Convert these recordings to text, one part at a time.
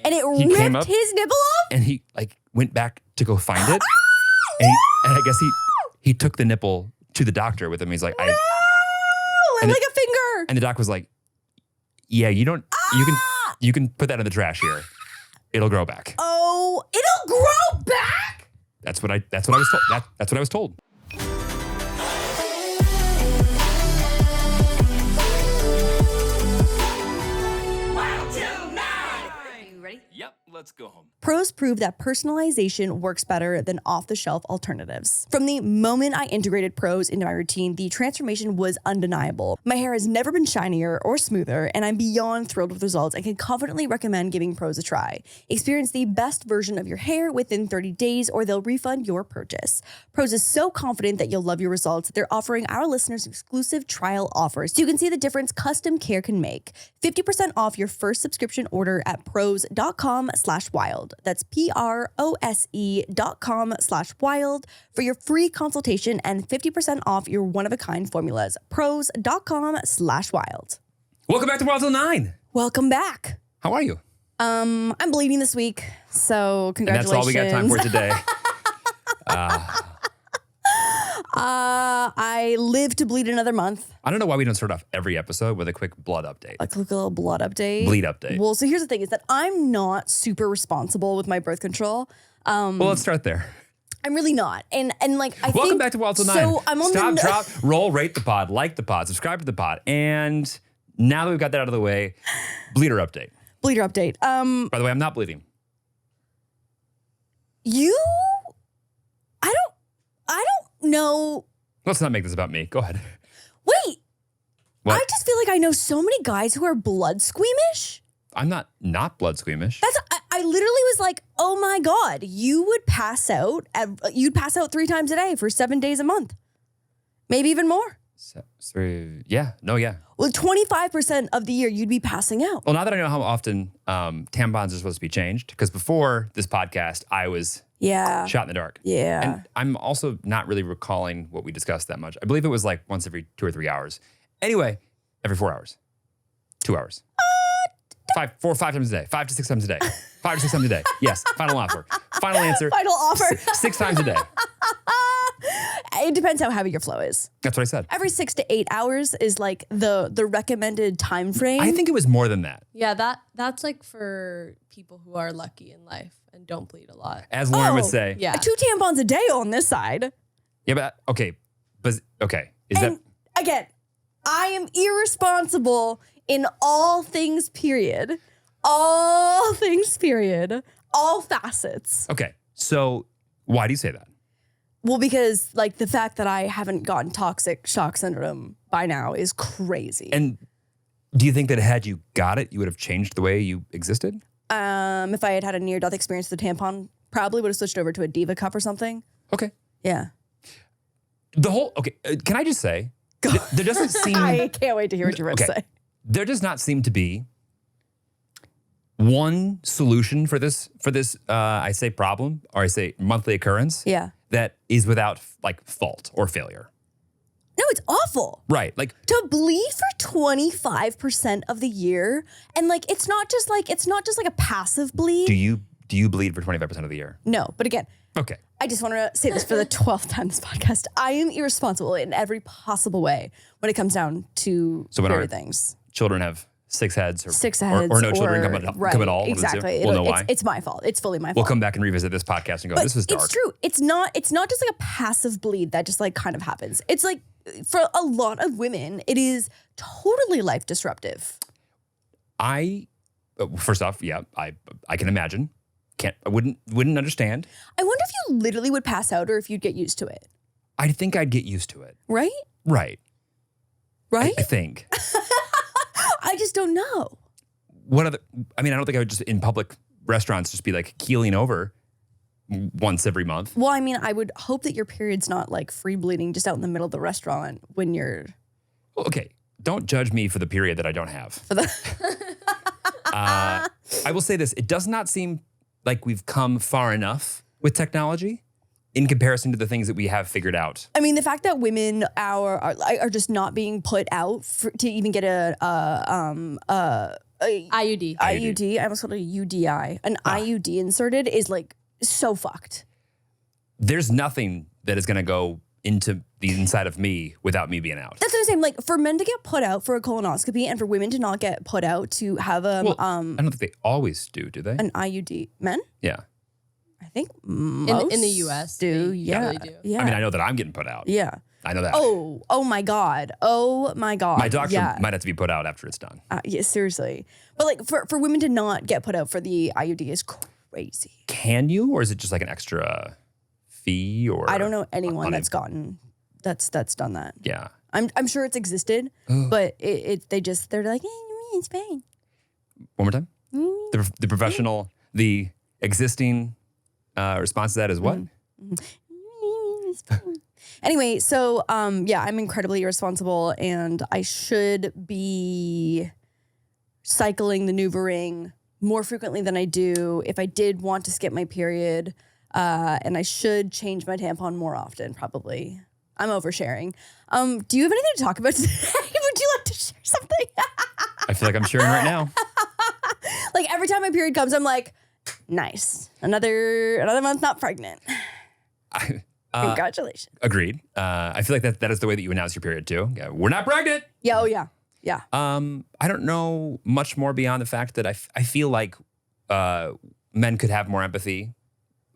And it He came ripped up his nipple off? and he like went back to go find it. And I guess he took the nipple to the doctor with him. He's like, No! Like a finger. And the doc was like, yeah, you can put that in the trash here. It'll grow back. Oh, it'll grow back? That's what I was told. That's what I was told. Wild Til 9. Are you ready? Yep, let's go home. Pros prove that personalization works better than off-the-shelf alternatives. From the moment I integrated Pros into my routine, the transformation was undeniable. My hair has never been shinier or smoother, and I'm beyond thrilled with results and can confidently recommend giving Pros a try. Experience the best version of your hair within 30 days, or they'll refund your purchase. Pros is so confident that you'll love your results, they're offering our listeners exclusive trial offers so you can see the difference custom care can make. 50% off your first subscription order at pros.com/wild. That's PROSE.com/wild for your free consultation and 50% off your one-of-a-kind formulas. Pros.com/wild. Welcome back to Wild Til 9. Welcome back. How are you? I'm bleeding this week, so And congratulations. that's all we got time for today. I live to bleed another month. I don't know why we don't start off every episode with a quick blood update. Like a little blood update. Bleed update. Well, so here's the thing is that I'm not super responsible with my birth control. Well, let's start there. I'm really not. And like, I think. Welcome back to Wild Til 9. So I'm on Stop, the. drop, roll, rate the pod, like the pod, subscribe to the pod. And now that we've got that out of the way, bleeder update. Bleeder update. By the way, I'm not bleeding. I don't know. Let's not make this about me. Go ahead. Wait. What? I just feel like I know so many guys who are blood squeamish. I'm not blood squeamish. I literally was like, oh my God, you would pass out. You'd pass out 3 times a day for 7 days a month. Maybe even more. Yeah. Well, 25% of the year you'd be passing out. Well, now that I know how often tampons are supposed to be changed, because before this podcast, I was shot in the dark. Yeah. And I'm also not really recalling what we discussed that much. I believe it was like once every 2 or 3 hours. Anyway, every 4 hours, 2 hours. 5 times a day, 5 to 6 times a day, 5 to 6 times a day. Yes, final offer. Final answer. Final offer. 6 times a day. It depends how heavy your flow is. That's what I said. Every 6 to 8 hours is like the recommended time frame. I think it was more than that. Yeah, that's like for people who are lucky in life and don't bleed a lot. As Lauren would say. Yeah. 2 tampons a day on this side. Yeah, but okay. And again, I am irresponsible in all things, period. All things, period. All facets. Okay, so why do you say that? Well, because like the fact that I haven't gotten toxic shock syndrome by now is crazy. And do you think that had you got it, you would have changed the way you existed? If I had a near-death experience with a tampon, probably would have switched over to a Diva cup or something. Okay. Yeah. Can I just say, there doesn't seem... I can't wait to hear what you're going to say. There does not seem to be one solution for this I say problem, or I say monthly occurrence. Yeah. That is without like fault or failure. No, it's awful. Right. Like to bleed for 25% of the year, and like it's not just like a passive bleed. do you bleed for 25% of the year? No, but again, Okay. I just want to say this for the 12th time this podcast. I am irresponsible in every possible way when it comes down to various things. Children have 6 heads or 6 heads or no children come at all. Exactly. We'll know why. It's my fault. It's fully my fault. We'll come back and revisit this podcast and go, But this was dark. it's true. It's not just like a passive bleed that just like kind of happens. It's like for a lot of women, it is totally life disruptive. First off, yeah, I can imagine. I wouldn't understand. I wonder if you literally would pass out or if you'd get used to it. I think I'd get used to it. Right? Right. Right? I think. I just don't know. I don't think I would just in public restaurants just be like keeling over once every month. Well, I mean, I would hope that your period's not like free bleeding just out in the middle of the restaurant when you're... Well, okay, don't judge me for the period that I don't have. I will say this. It does not seem like we've come far enough with technology in comparison to the things that we have figured out. I mean, the fact that women are just not being put out to even get a IUD. IUD. I almost called it a UDI. An IUD inserted is like so fucked. There's nothing that is going to go into the inside of me without me being out. That's what I'm saying. Like for men to get put out for a colonoscopy and for women to not get put out to have I don't think they always do they? an IUD. Men? Yeah. I think most in the US do. they Yeah. probably do. Yeah. I mean, I know that I'm getting put out. yeah. I know that. Oh my God. Oh my God. My doctor Yeah. might have to be put out after it's done. Yeah, seriously. But like for women to not get put out for the IUD is crazy. Can you, or is it just like an extra fee? Or I don't know anyone that's gotten that's done that. Yeah. I'm sure it's existed, but they're like, it's fine. One more time. The professional, the existing response to that is what? It's fine. Anyway, so yeah, I'm incredibly irresponsible, and I should be cycling the NuvaRing more frequently than I do if I did want to skip my period, and I should change my tampon more often, probably. I'm oversharing. Do you have anything to talk about today? Would you like to share something? I feel like I'm sharing right now. Like every time my period comes, I'm like, nice, another month not pregnant. Congratulations. Agreed. I feel like that is the way that you announce your period too. Yeah, we're not pregnant. Yeah. Oh yeah. Yeah. I don't know much more beyond the fact that I feel like men could have more empathy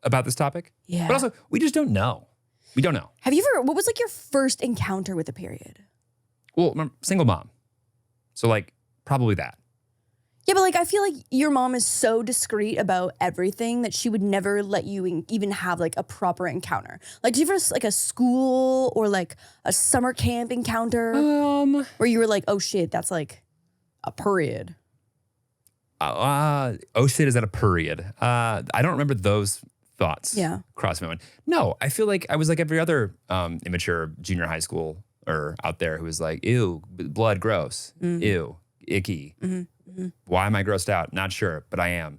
about this topic. Yeah. But also, we just don't know. We don't know. Have you ever? What was like your first encounter with a period? Well, I'm a single mom, so like probably that. Yeah, but like I feel like your mom is so discreet about everything that she would never let you even have like a proper encounter. Like, do you ever like a school or like a summer camp encounter where you were like, oh shit, that's like a period? Oh shit, is that a period? I don't remember those thoughts. Yeah. Cross my mind. No, I feel like I was like every other immature junior high school or out there who was like, ew, blood, gross, ew, icky. Why am I grossed out? Not sure, but I am.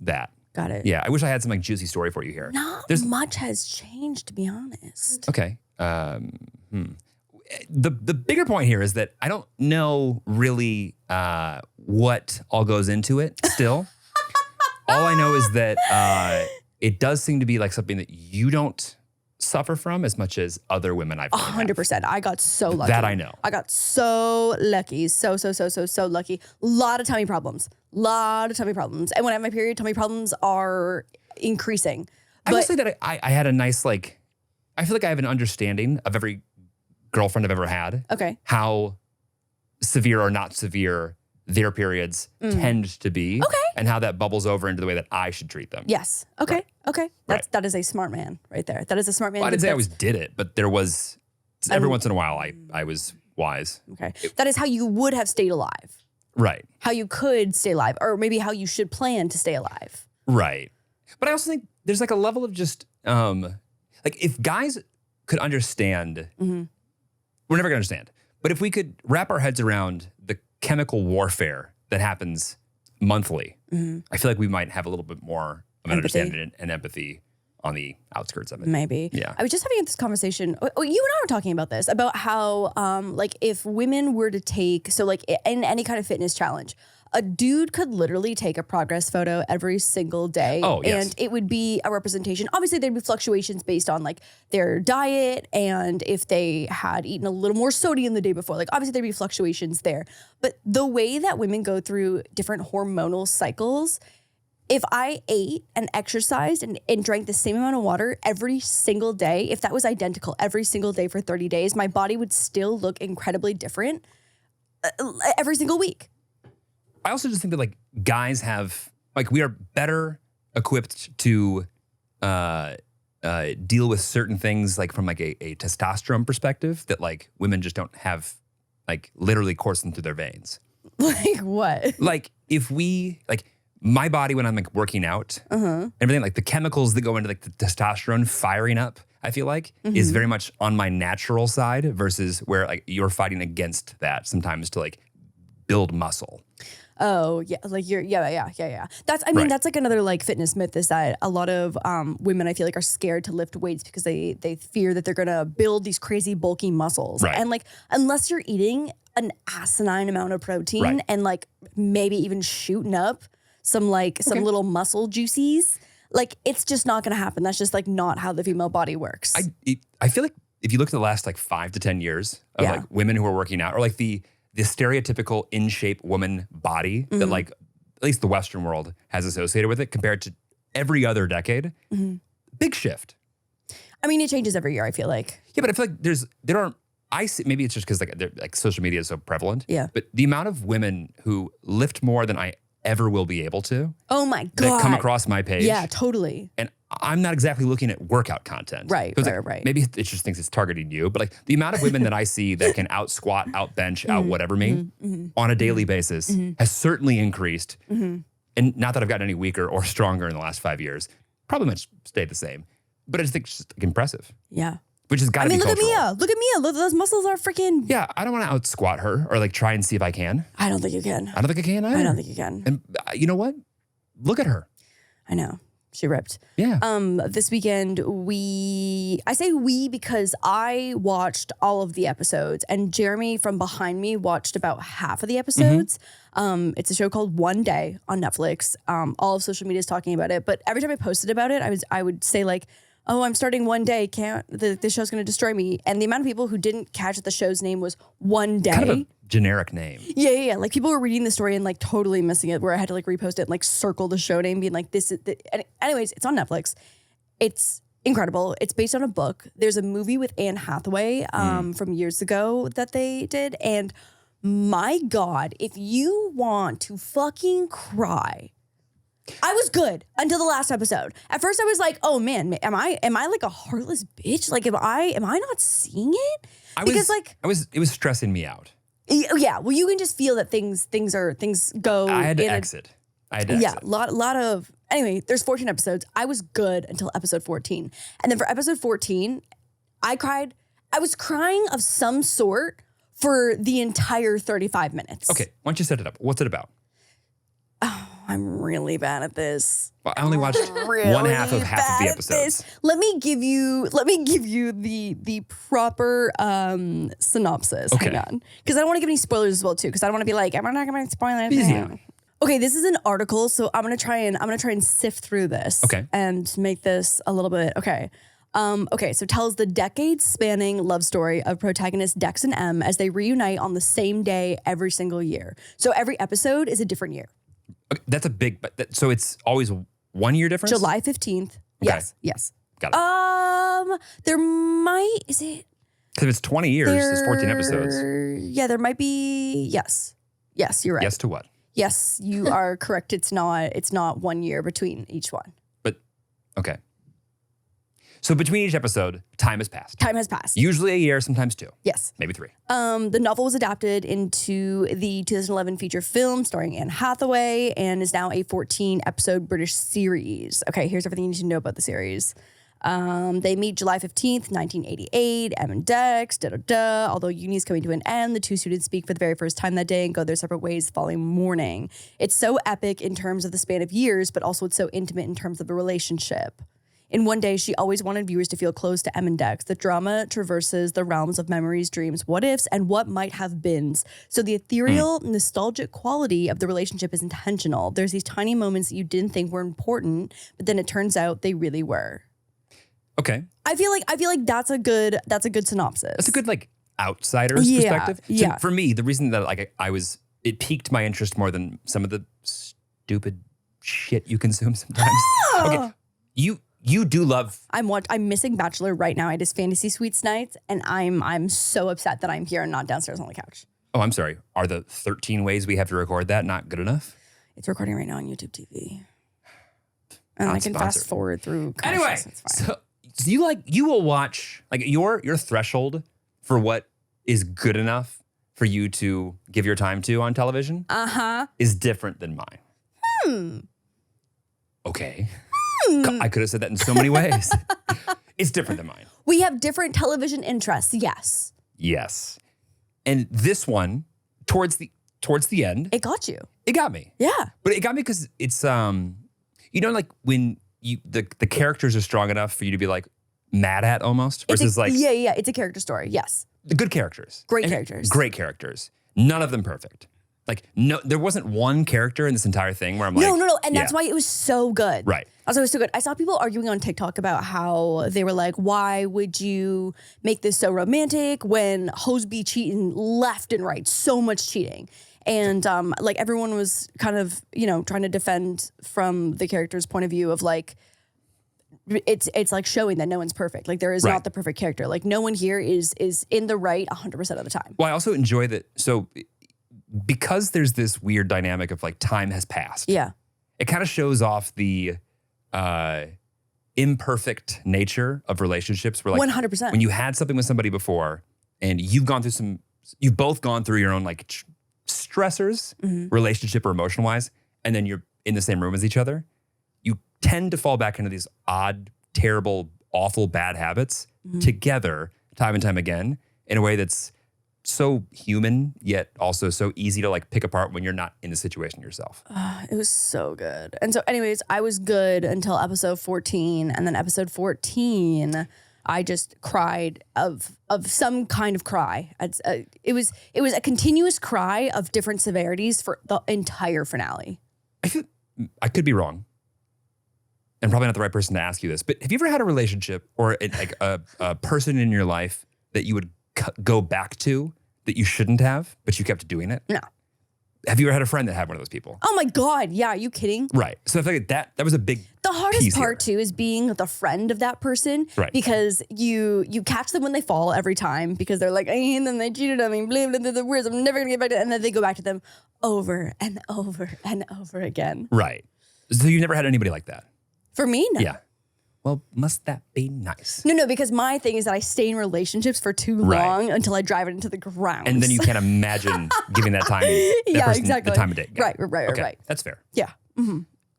That. Got it. Yeah, I wish I had some like juicy story for you here. Not much has changed, to be honest. Okay. The bigger point here is that I don't know really what all goes into it still. All I know is that it does seem to be like something that you don't suffer from as much as other women I've known 100%. I got so lucky. That I know. I got so lucky. So lucky. Lot of tummy problems. And when I have my period, tummy problems are increasing. I will say that I had a nice, like, I feel like I have an understanding of every girlfriend I've ever had. Okay. How severe or not severe their periods tend to be. Okay. And how that bubbles over into the way that I should treat them. Yes. Okay. Right. Okay. That is a smart man right there. That is a smart man. Well, I didn't say I always did it, but there was, every once in a while, I was wise. Okay. That is how you would have stayed alive. Right. How you could stay alive, or maybe how you should plan to stay alive. Right. But I also think there's like a level of just, like if guys could understand, we're never gonna understand, but if we could wrap our heads around the chemical warfare that happens monthly, I feel like we might have a little bit more of an understanding and empathy on the outskirts of it. Maybe. Yeah. I was just having this conversation. You and I were talking about this, about how like if women were to take, so like in any kind of fitness challenge, a dude could literally take a progress photo every single day. Oh, yes. And it would be a representation. Obviously, there'd be fluctuations based on like their diet and if they had eaten a little more sodium the day before. Like obviously there'd be fluctuations there. But the way that women go through different hormonal cycles, if I ate and exercised and drank the same amount of water every single day, if that was identical every single day for 30 days, my body would still look incredibly different every single week. I also just think that like guys have, like we are better equipped to deal with certain things like from like a testosterone perspective that like women just don't have like literally coursing through their veins. Like what? Like if we, like my body when I'm like working out, everything like the chemicals that go into like the testosterone firing up, I feel like is very much on my natural side versus where like you're fighting against that sometimes to like build muscle. Oh yeah, like yeah. That's I mean Right. that's like another like fitness myth is that a lot of women I feel like are scared to lift weights because they fear that they're gonna build these crazy bulky muscles. Right. And like unless you're eating an asinine amount of protein Right. and like maybe even shooting up some little muscle juices, like it's just not gonna happen. That's just like not how the female body works. I feel like if you look at the last like 5 to 10 years of like women who are working out, or like the stereotypical in shape woman body that like at least the Western world has associated with it compared to every other decade, big shift. I mean, it changes every year, I feel like. Yeah, but I feel like there aren't. I see, maybe it's just because like social media is so prevalent. Yeah. But the amount of women who lift more than I ever will be able to Oh my God. that come across my page. Yeah, totally. And I'm not exactly looking at workout content. Right, 'Cause, right, like, right. Maybe it just thinks it's targeting you. But like the amount of women that I see that can out squat, out bench, out whatever me on a daily basis has certainly increased. And not that I've gotten any weaker or stronger in the last 5 years. Probably much stayed the same. But I just think it's just like, impressive. Yeah. Which has got I to mean, be look cultural. at Mia. Look at Mia. Look, those muscles are freaking. Yeah, I don't want to out squat her or like try and see if I can. I don't think you can. I don't think I can either. I don't think you can. And you know what? Look at her. I know. She ripped. Yeah. This weekend I say we because I watched all of the episodes and Jeremy from behind me watched about half of the episodes. It's a show called One Day on Netflix. All of social media is talking about it, but every time I posted about it, I would say like, oh, I'm starting One Day. The show's going to destroy me. And the amount of people who didn't catch that the show's name was One Day. Kind of a generic name. Yeah. Like people were reading the story and like totally missing it, where I had to like repost it and like circle the show name, being like, this is. Anyways, it's on Netflix. It's incredible. It's based on a book. There's a movie with Anne Hathaway from years ago that they did, and my God, if you want to fucking cry. I was good until the last episode. At first I was like, oh man, am I like a heartless bitch? Like am I not seeing it? It was stressing me out. Yeah, well you can just feel that things go. I had to exit. Yeah, lot of anyway, there's 14 episodes. I was good until episode 14. And then for episode 14, I cried. I was crying of some sort for the entire 35 minutes. Okay, why don't you set it up? What's it about? I'm really bad at this. Well, I only watched one half of the episodes. Let me give you the proper synopsis. Okay. Hang on, because I don't want to give any spoilers as well too. Because I don't want to be like, I'm not going to spoil anything. Easy. Okay, this is an article, so I'm gonna try and sift through this. Okay. And make this a little bit okay. So tells the decades-spanning love story of protagonists Dex and Em as they reunite on the same day every single year. So every episode is a different year. Okay, that's a big, so it's always 1 year difference? July 15th. Okay. Yes. Got it. There might, is it? Because if it's 20 years, there's 14 episodes. Yeah, there might be, yes. Yes, you're right. Yes to what? Yes, you are correct. It's not 1 year between each one. But, okay. So between each episode, time has passed. Time has passed. Usually a year, sometimes 2. Yes. Maybe 3. The novel was adapted into the 2011 feature film starring Anne Hathaway and is now a 14-episode British series. Okay, here's everything you need to know about the series. They meet July 15th, 1988. Em and Dex, Although uni is coming to an end, the two students speak for the very first time that day and go their separate ways the following morning. It's so epic in terms of the span of years, but also it's so intimate in terms of the relationship. In One Day, she always wanted viewers to feel close to Em and Dex. The drama traverses the realms of memories, dreams, what ifs, and what might have beens. So the ethereal, nostalgic quality of the relationship is intentional. There's these tiny moments that you didn't think were important, but then it turns out they really were. Okay. I feel like that's a good synopsis. That's a good like outsider's perspective. So yeah. For me, the reason that like it piqued my interest more than some of the stupid shit you consume sometimes. Okay. You do love. I'm missing Bachelor right now. It is Fantasy Suites nights, and I'm so upset that I'm here and not downstairs on the couch. Oh, I'm sorry. Are the 13 ways we have to record that not good enough? It's recording right now on YouTube TV, and Not I can sponsored. fast forward through. Anyway, it's fine. so you will watch like your threshold for what is good enough for you to give your time to on television is different than mine. Okay. I could have said that in so many ways. It's different than mine. We have different television interests. Yes. Yes. And this one, towards the towards the end, It got you. it got me. Yeah. But it got me because it's like when the characters are strong enough for you to be like mad at almost versus like Yeah. It's a character story. Yes. the good characters. Great And characters. Great characters. None of them perfect. Like no, there wasn't one character in this entire thing where I'm like, No. And that's yeah, why it was so good. right. Also, it was so good. I saw people arguing on TikTok about how they were like, why would you make this so romantic when hoes be cheating left and right? So much cheating. And like everyone was kind of, trying to defend from the character's point of view of like, it's like showing that no one's perfect. Like there is Right. not the perfect character. Like no one here is in the right 100% of the time. Well, I also enjoy that. So because there's this weird dynamic of like time has passed. Yeah. It kind of shows off the imperfect nature of relationships where like 100%. when you had something with somebody before and you've both gone through your own like stressors, relationship or emotional wise, and then you're in the same room as each other, you tend to fall back into these odd, terrible, awful, bad habits together time and time again in a way that's so human, yet also so easy to like pick apart when you're not in the situation yourself. It was so good. And so anyways, I was good until episode 14. And then episode 14, I just cried of some kind of cry. It was a continuous cry of different severities for the entire finale. I could be wrong. And probably not the right person to ask you this, but have you ever had a relationship or like a person in your life that you would go back to that you shouldn't have, but you kept doing it? No. Have you ever had a friend that had one of those people? Oh my God. Yeah. Are you kidding? Right. So I feel like that was a big The hardest piece part here. too is being the friend of that person. Right. Because you catch them when they fall every time because they're like, and then they cheated on me, blah, blah, blah, the words, I'm never gonna get back to it. And then they go back to them over and over and over again. Right. So you never had anybody like that? For me, no. Yeah. Well, must that be nice? No, because my thing is that I stay in relationships for too Right. long until I drive it into the ground. And then you can't imagine giving that time, exactly. the time of day. Right. Okay, that's fair. Yeah.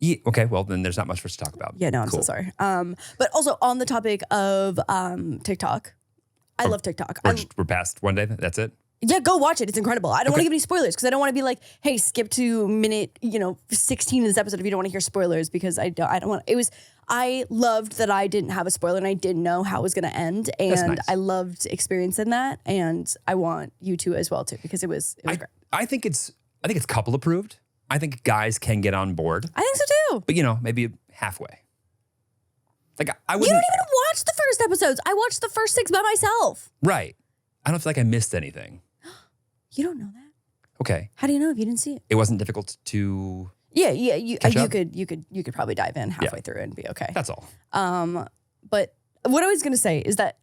Yeah, okay, well, then there's not much for us to talk about. Yeah, no, I'm so Cool. sorry. But also on the topic of TikTok, I love TikTok. We're past one day, that's it? Yeah, go watch it. It's incredible. I don't want to give any spoilers because I don't want to be like, hey, skip to minute, 16 of this episode if you don't want to hear spoilers because I don't want. I loved that I didn't have a spoiler and I didn't know how it was going to end, and nice. I loved experiencing that, and I want you to as well too because it was great. I think it's couple approved. I think guys can get on board, I think so too. but maybe halfway. Like I You wouldn't. don't even watch the first episodes. I watched the first 6 by myself. Right. I don't feel like I missed anything. You don't know that. Okay. How do you know if you didn't see it? It wasn't difficult to. Yeah. You Catch up? could probably dive in halfway through and be okay. That's all. But what I was gonna say is that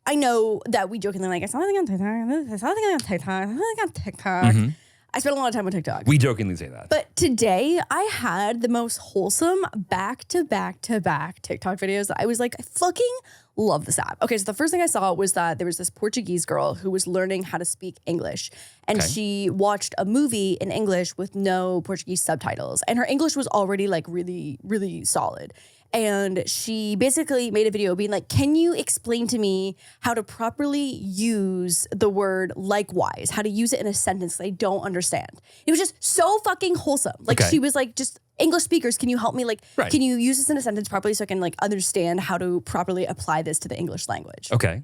I know that we jokingly like I saw something on TikTok. I saw something on TikTok. I saw something on TikTok. I spent a lot of time on TikTok. We jokingly say that. But today I had the most wholesome back-to-back TikTok videos that I was like, I fucking love this app. Okay, so the first thing I saw was that there was this Portuguese girl who was learning how to speak English. And Okay. she watched a movie in English with no Portuguese subtitles. And her English was already like really, really solid. And she basically made a video being like, can you explain to me how to properly use the word likewise, how to use it in a sentence that I don't understand? It was just so fucking wholesome. Like Okay. she was like, just English speakers, can you help me? Like, Right. can you use this in a sentence properly so I can like understand how to properly apply this to the English language? Okay.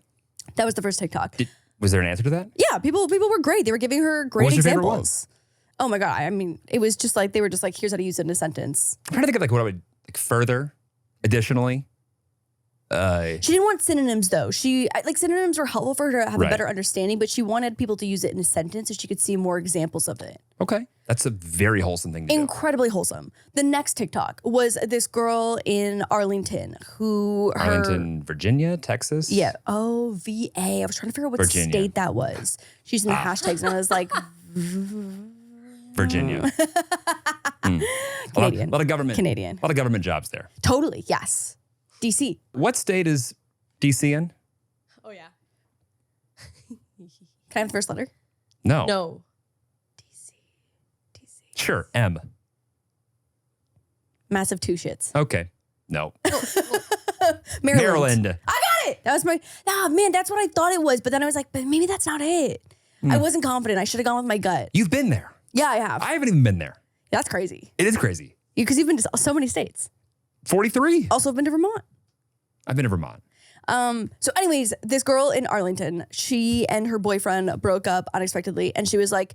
That was the first TikTok. Was there an answer to that? Yeah, people were great. They were giving her great was your favorite examples. Oh my God. I mean, it was just like, they were just like, here's how to use it in a sentence. I'm trying to think of like what I would like further. Additionally, She didn't want synonyms though. Synonyms were helpful for her to have Right. a better understanding, but she wanted people to use it in a sentence so she could see more examples of it. okay, that's a very wholesome thing to do. Incredibly wholesome. The next TikTok was this girl in Arlington who Arlington, Virginia, Texas. Yeah. OVA. I was trying to figure out what Virginia. state that was. She's in the hashtags and I was like, Virginia. Canadian. A lot of government. Canadian. A lot of government jobs there. Totally. Yes. DC. What state is DC in? Oh yeah. Can I have the first letter? No. No. DC. Sure. M. Massive two shits. Okay. No. Maryland. Maryland. I got it. That was my, man, that's what I thought it was. But then I was like, but maybe that's not it. I wasn't confident. I should have gone with my gut. You've been there. Yeah, I have. I haven't even been there. That's crazy. It is crazy. Because you've been to so many states. 43. Also been to Vermont. I've been to Vermont. So anyways, this girl in Arlington, she and her boyfriend broke up unexpectedly. And she was like,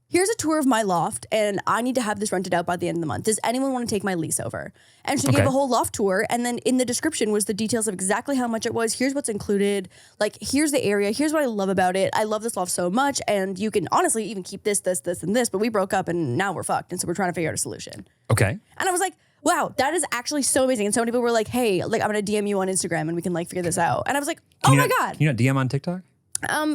here's a tour of my loft and I need to have this rented out by the end of the month. Does anyone want to take my lease over? And she gave a whole loft tour. And then in the description was the details of exactly how much it was. Here's what's included. Like, here's the area. Here's what I love about it. I love this loft so much. And you can honestly even keep this, and this. But we broke up and now we're fucked. And so we're trying to figure out a solution. Okay. And I was like, wow, that is actually so amazing. And so many people were like, hey, like, I'm going to DM you on Instagram and we can like figure this out. And I was like, oh my God. Can you not DM on TikTok?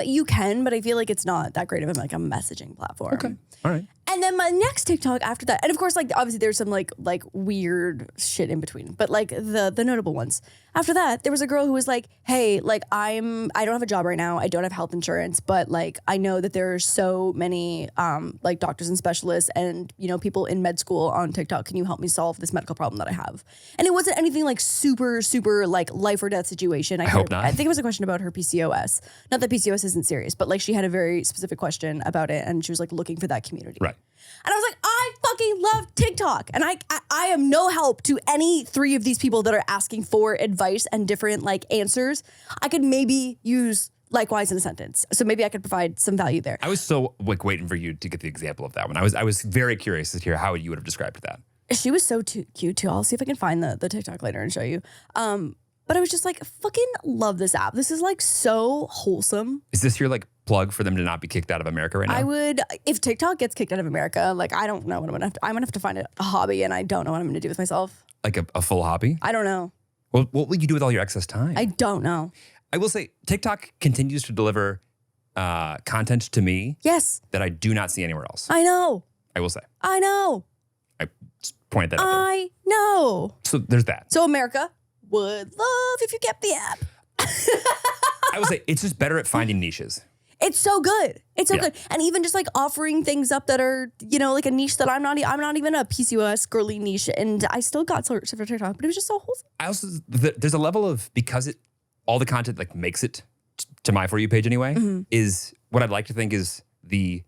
You can, but I feel like it's not that great of a messaging platform. Okay. All right. And then my next TikTok after that, and of course, like obviously there's some like weird shit in between, but like the notable ones. After that, there was a girl who was like, hey, like I don't have a job right now. I don't have health insurance, but like I know that there are so many like doctors and specialists and, you know, people in med school on TikTok. Can you help me solve this medical problem that I have? And it wasn't anything like super like life or death situation. I hope not. I think it was a question about her PCOS. Not that PCOS isn't serious, but like she had a very specific question about it and she was like looking for that community. Right. And I was like, I fucking love TikTok. And I am no help to any three of these people that are asking for advice and different like answers. I could maybe use likewise in a sentence. So maybe I could provide some value there. I was so like waiting for you to get the example of that one. I was very curious to hear how you would have described that. She was so cute too. I'll see if I can find the TikTok later and show you. But I was just like, fucking love this app. This is like so wholesome. Is this your like plug for them to not be kicked out of America right now? I would, if TikTok gets kicked out of America, like I don't know what I'm gonna have to find a hobby and I don't know what I'm gonna do with myself. Like a full hobby? I don't know. Well, what will you do with all your excess time? I don't know. I will say TikTok continues to deliver content to me Yes. that I do not see anywhere else. I know. I will say. I know. I just pointed that out there. I know. So there's that. So America would love if you kept the app. I will say it's just better at finding niches. It's so good. It's so Yeah. good. And even just like offering things up that are, you know, like a niche that I'm not even a PCOS girly niche. And I still got searched for TikTok, but it was just so wholesome. I also, there's a level of, because all the content like makes it to my For You page anyway, is what I'd like to think is the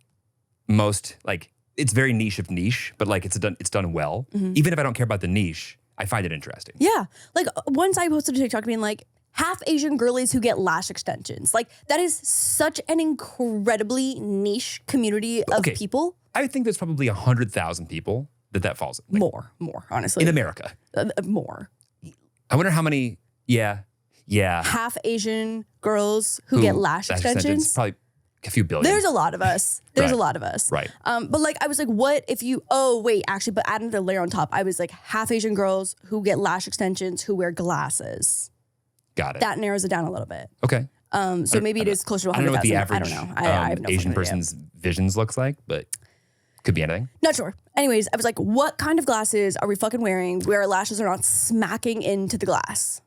most like, it's very niche of niche, but like it's done well. Even if I don't care about the niche, I find it interesting. Yeah. Like once I posted a TikTok being like, half Asian girlies who get lash extensions. Like that is such an incredibly niche community of people. I think there's probably 100,000 people that falls in. Like, More, honestly. in America. More. I wonder how many, yeah. Half Asian girls who get lash extensions. Probably a few billion. There's a lot of us. There's Right. a lot of us. Right. But like, I was like, what if you, but add another layer on top. I was like, half Asian girls who get lash extensions who wear glasses. Got it. That narrows it down a little bit. Okay. So maybe it is closer to I don't know what 100,000. the I average don't know. I have no Asian fucking idea. person's visions looks like, but could be anything. Not sure. Anyways, I was like, what kind of glasses are we fucking wearing where our lashes are not smacking into the glass?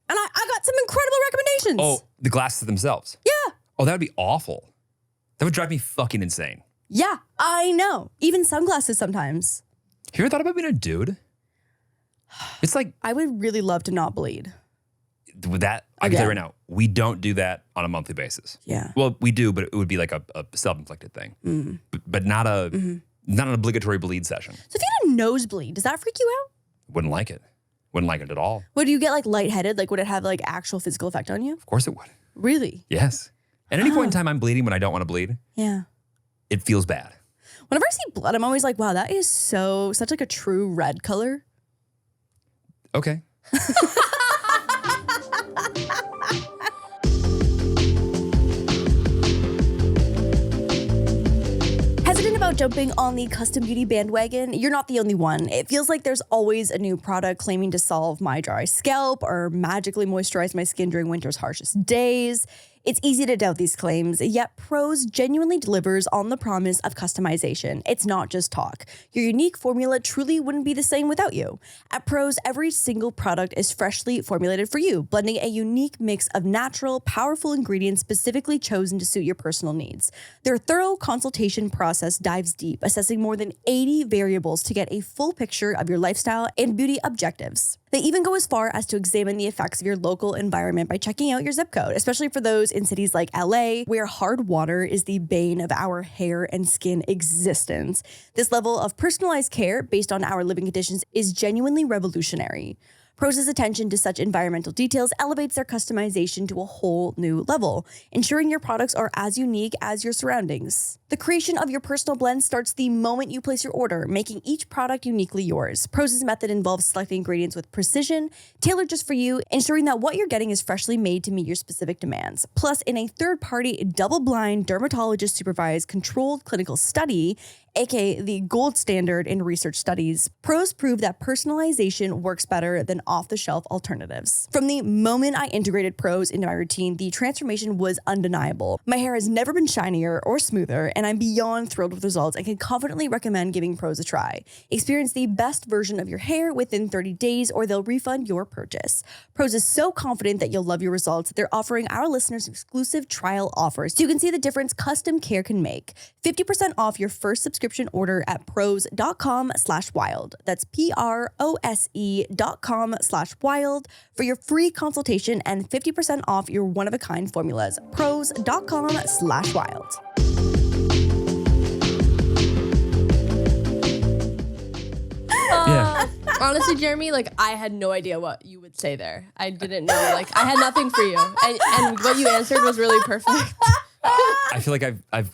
And I got some incredible recommendations. Oh, the glasses themselves. Yeah. Oh, that would be awful. That would drive me fucking insane. Yeah, I know. Even sunglasses sometimes. Have you ever thought about being a dude? It's like I would really love to not bleed. with that. I can tell you right now, we don't do that on a monthly basis. Yeah. Well, we do, but it would be like a self-inflicted thing, but not not an obligatory bleed session. So if you had a nosebleed, does that freak you out? Wouldn't like it. Wouldn't like it at all. Would you get like lightheaded? Like would it have like actual physical effect on you? Of course it would. Really? Yes. At any point in time, I'm bleeding when I don't want to bleed. Yeah. It feels bad. Whenever I see blood, I'm always like, wow, that is such like a true red color. Okay. Hesitant about jumping on the custom beauty bandwagon? You're not the only one. It feels like there's always a new product claiming to solve my dry scalp or magically moisturize my skin during winter's harshest days. It's easy to doubt these claims, yet Prose genuinely delivers on the promise of customization. It's not just talk. Your unique formula truly wouldn't be the same without you. At Prose, every single product is freshly formulated for you, blending a unique mix of natural, powerful ingredients specifically chosen to suit your personal needs. Their thorough consultation process dives deep, assessing more than 80 variables to get a full picture of your lifestyle and beauty objectives. They even go as far as to examine the effects of your local environment by checking out your zip code, especially for those in cities like LA, where hard water is the bane of our hair and skin existence. This level of personalized care based on our living conditions is genuinely revolutionary. Prose's attention to such environmental details elevates their customization to a whole new level, ensuring your products are as unique as your surroundings. The creation of your personal blend starts the moment you place your order, making each product uniquely yours. Prose's method involves selecting ingredients with precision, tailored just for you, ensuring that what you're getting is freshly made to meet your specific demands. Plus, in a third-party, double-blind, dermatologist-supervised, controlled clinical study, aka the gold standard in research studies, Prose proved that personalization works better than off-the-shelf alternatives. From the moment I integrated Prose into my routine, the transformation was undeniable. My hair has never been shinier or smoother, and I'm beyond thrilled with results and can confidently recommend giving Prose a try. Experience the best version of your hair within 30 days, or they'll refund your purchase. Prose is so confident that you'll love your results, they're offering our listeners exclusive trial offers so you can see the difference custom care can make. 50% off your first subscription order at prose.com/wild. That's prose.com/wild for your free consultation and 50% off your one-of-a-kind formulas. prose.com/wild. Yeah. Honestly, Jeremy, like I had no idea what you would say there. I didn't know. Like I had nothing for you, and what you answered was really perfect. I feel like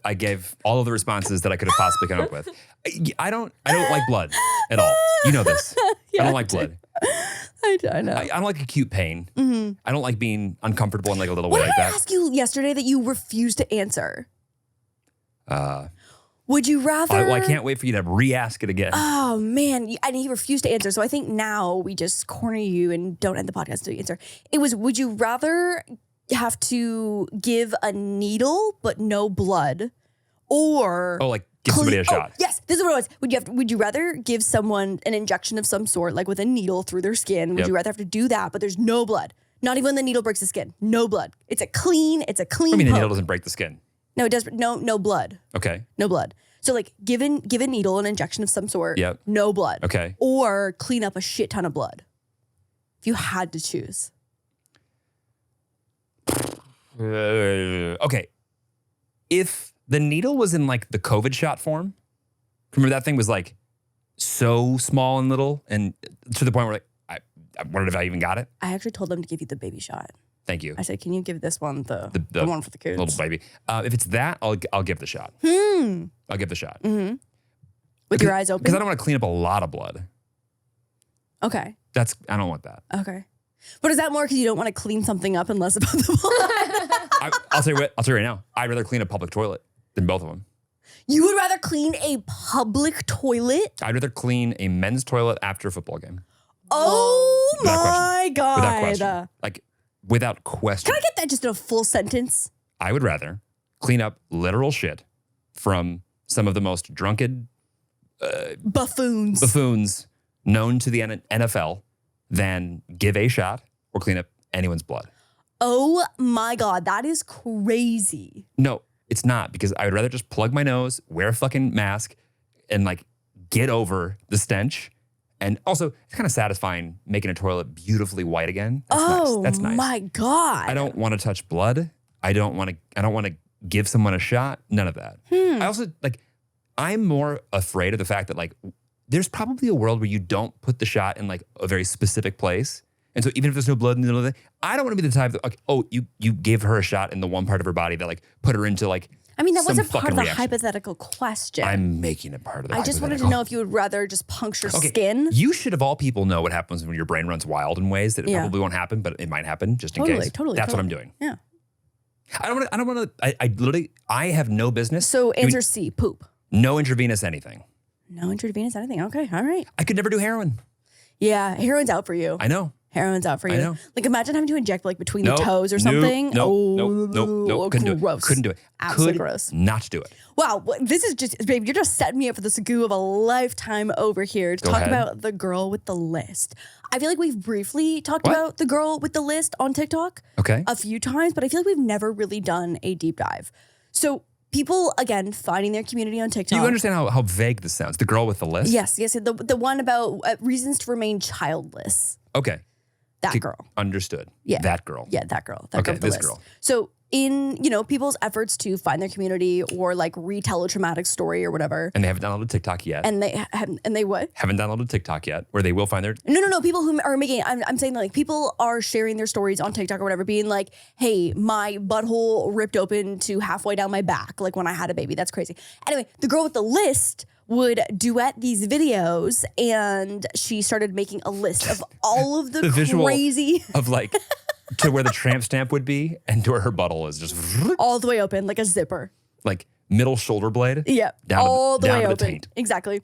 I gave all of the responses that I could have possibly come up with. I don't like blood at all. You know this. Yeah, I don't like blood. I know. I don't like acute pain. I don't like being uncomfortable in like a little What way did like I that. ask you yesterday that you refused to answer? Would you rather? Well, I can't wait for you to re-ask it again. Oh man, and he refused to answer. So I think now we just corner you and don't end the podcast until you answer. It was, would you rather have to give a needle but no blood, or like give somebody a shot? Yes, this is what it was. Would you rather give someone an injection of some sort, like with a needle through their skin? Would you rather have to do that, but there's no blood? Not even when the needle breaks the skin. No blood. It's a clean. I mean, the poke. needle doesn't break the skin. No, it does. No blood. Okay. No blood. So like give a needle, an injection of some sort. Yep. No blood. Okay. Or clean up a shit ton of blood. If you had to choose. Okay. If the needle was in like the COVID shot form, remember that thing was like so small and little and to the point where like, I wondered if I even got it. I actually told them to give you the baby shot. Thank you. I said, can you give this one the one for the kids? Little baby. If it's that, I'll give the shot. I'll give the shot. Mm-hmm. With your eyes open? Because I don't want to clean up a lot of blood. Okay. I don't want that. Okay. But is that more because you don't want to clean something up and less about the blood? I'll tell you right now. I'd rather clean a public toilet than both of them. You would rather clean a public toilet? I'd rather clean a men's toilet after a football game. Oh Without my God. Without question. Like, without question. Can I get that just in a full sentence? I would rather clean up literal shit from some of the most drunken buffoons known to the NFL than give a shot or clean up anyone's blood. Oh my God, that is crazy. No, it's not, because I would rather just plug my nose, wear a fucking mask, and like get over the stench. And also, it's kind of satisfying making a toilet beautifully white again. That's nice. That's nice. My God. I don't want to touch blood. I don't want to give someone a shot. None of that. I also I'm more afraid of the fact that like there's probably a world where you don't put the shot in like a very specific place. And so even if there's no blood in the middle of it, I don't want to be the type that like, oh, you gave her a shot in the one part of her body that like put her into like I mean, that wasn't part of the reaction. hypothetical question. I'm making it part of the I just wanted to know if you would rather just puncture skin. You should, of all people, know what happens when your brain runs wild in ways that it probably won't happen, but it might happen just in case. Totally. That's what I'm doing. Yeah. I don't want to, I literally, I have no business. So answer C, poop. No intravenous anything. No intravenous anything. Okay, all right. I could never do heroin. Yeah, heroin's out for you. I know. Heroin's out for you. I know. Like imagine having to inject like between the toes or something. No. Couldn't do it. Couldn't do it. Absolutely gross. Not do it. Wow, this is just, babe, you're just setting me up for the sagoo of a lifetime over here to talk about the girl with the list. I feel like we've briefly talked about the girl with the list on TikTok a few times, but I feel like we've never really done a deep dive. So people, again, finding their community on TikTok. You understand how vague this sounds? The girl with the list? Yes. The one about reasons to remain childless. Okay. That girl. Understood. Yeah. That girl. Yeah, that girl. That Okay, girl with the this list. girl. So in, people's efforts to find their community or like retell a traumatic story or whatever. And they haven't downloaded TikTok yet. And they what? Haven't downloaded TikTok yet, where they will find their... No. People who are making, I'm saying like people are sharing their stories on TikTok or whatever, being like, hey, my butthole ripped open to halfway down my back, like when I had a baby. That's crazy. Anyway, the girl with the list would duet these videos, and she started making a list of all of the visual crazy... of like... to where the tramp stamp would be, and to where her butthole is just... all the way open, like a zipper. Like middle shoulder blade. Yeah, down all to the down way to the open. taint. Exactly.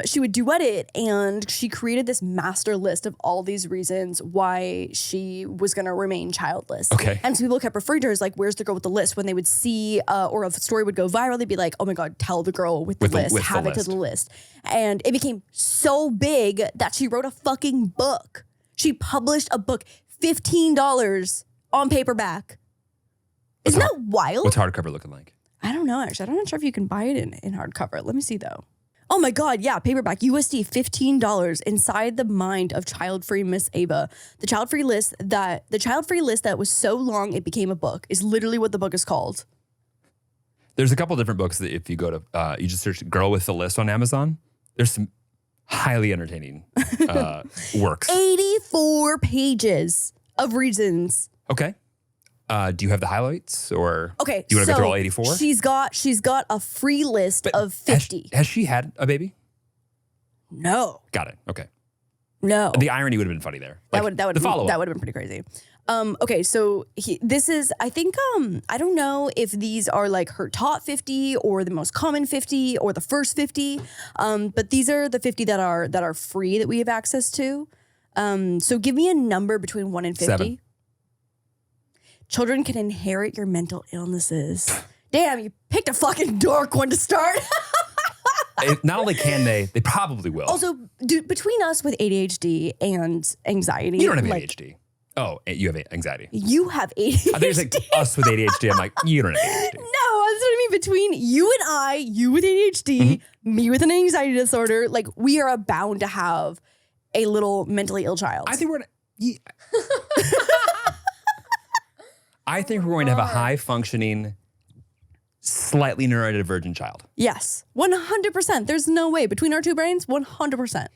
She would duet it, and she created this master list of all these reasons why she was going to remain childless. Okay. And so people kept referring to her as like, where's the girl with the list? When they would see, or if a story would go viral, they'd be like, oh my God, tell the girl with the list, have it to the list. And it became so big that she wrote a fucking book. She published a book, $15 on paperback. Isn't that wild? What's hardcover looking like? I don't know, actually. I'm not sure if you can buy it in hardcover. Let me see, though. Oh my God, yeah, paperback, USD, $15, Inside the Mind of Child-Free Miss Ava. The child-free list that was so long it became a book is literally what the book is called. There's a couple different books that if you go to, you just search Girl with the List on Amazon, there's some highly entertaining works. 84 pages of reasons. Okay. Do you have the highlights, or Okay, do you want to go through all 84? She's got a free list of 50. Has she had a baby? No. Got it. Okay. No. The irony would have been funny there. That Like, would the follow-up. that would have been pretty crazy. Okay, so this is, I think, I don't know if these are like her top 50 or the most common 50 or the first 50, but these are the 50 that are free that we have access to. So give me a number between 1 and 50. 7. Children can inherit your mental illnesses. Damn, you picked a fucking dark one to start. Not only can they probably will. Also, dude, between us with ADHD and anxiety. You don't have ADHD. Oh, you have anxiety. You have ADHD. I think it's like us with ADHD. I'm like, you don't have ADHD. No, that's what I mean. Between you and I, you with ADHD, me with an anxiety disorder, like we are bound to have a little mentally ill child. I think we're I think we're going to have a high functioning, slightly neurodivergent child. Yes, 100%. There's no way. Between our two brains, 100%.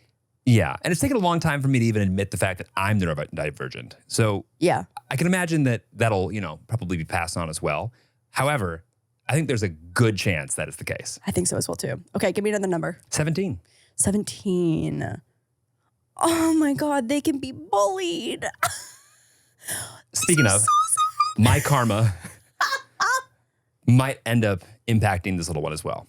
Yeah. And it's taken a long time for me to even admit the fact that I'm neurodivergent. So Yeah. I can imagine that'll, probably be passed on as well. However, I think there's a good chance that it's the case. I think so as well, too. Okay, give me another number. 17. 17. Oh my God, they can be bullied. Speaking of, my karma might end up impacting this little one as well.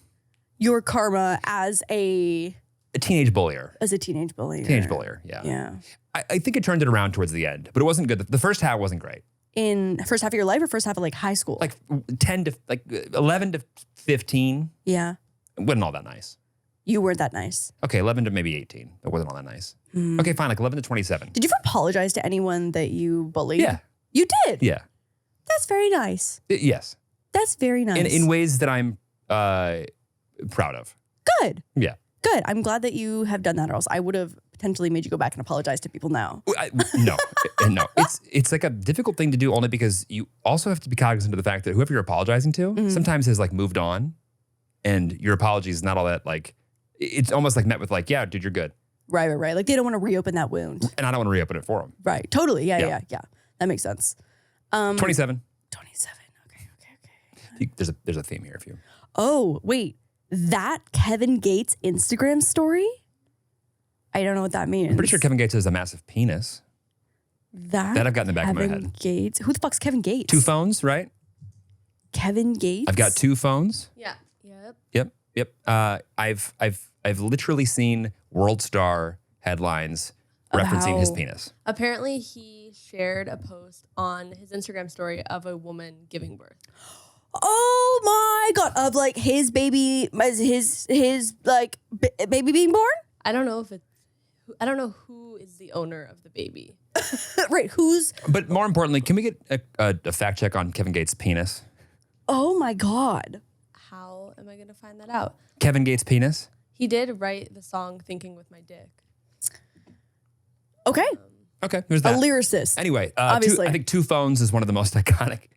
Your karma as a teenage bullier. teenage bullier. Teenage bullier, yeah. Yeah. I think it turned it around towards the end, but it wasn't good. The first half wasn't great. In first half of your life or first half of like high school? Like 11 to 15. Yeah. It wasn't all that nice. You weren't that nice. Okay, 11 to maybe 18. That wasn't all that nice. Okay, fine, like 11 to 27. Did you ever apologize to anyone that you bullied? Yeah. You did? Yeah. That's very nice. Yes. That's very nice. In ways that I'm proud of. Good. Yeah. Good. I'm glad that you have done that, or else I would have potentially made you go back and apologize to people now. No. It's like a difficult thing to do only because you also have to be cognizant of the fact that whoever you're apologizing to sometimes has like moved on, and your apology is not all that like, it's almost like met with like, yeah, dude, you're good. Right. Like they don't want to reopen that wound. And I don't want to reopen it for them. Right. Totally. Yeah. That makes sense. 27. 27. Okay. There's a theme here if you. Oh, wait. That Kevin Gates Instagram story? I don't know what that means. I'm pretty sure Kevin Gates has a massive penis. That I've got in the back of my Kevin head. Gates. Who the fuck's Kevin Gates? 2 phones, right? Kevin Gates? I've got 2 phones. Yeah. Yep. Yep. I've literally seen World Star headlines referencing his penis. Apparently, he shared a post on his Instagram story of a woman giving birth. Oh my God. Of like his baby, his like baby being born? I don't know who is the owner of the baby. Right. Who's? But more importantly, can we get a fact check on Kevin Gates' penis? Oh my God. how am I going to find that out? Kevin Gates' penis. He did write the song Thinking with My Dick. Okay. Okay, there's A that. lyricist. Anyway, Obviously. I think Two Phones is one of the most iconic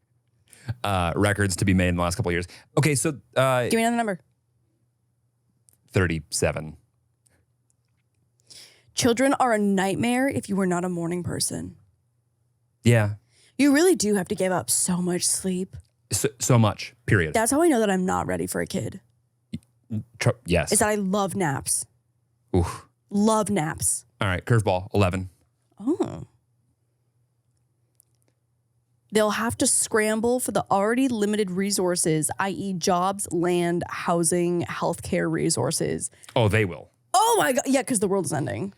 records to be made in the last couple of years. Okay, so Give me another number. 37. Children are a nightmare if you are not a morning person. Yeah, You really do have to give up so much sleep. so much, period. That's how I know that I'm not ready for a kid. Yes. Is that I love naps. Oof. Love naps. All right, curveball, 11. Oh. They'll have to scramble for the already limited resources, i.e. jobs, land, housing, healthcare resources. Oh, they will. Oh my God. Yeah, because the world is ending.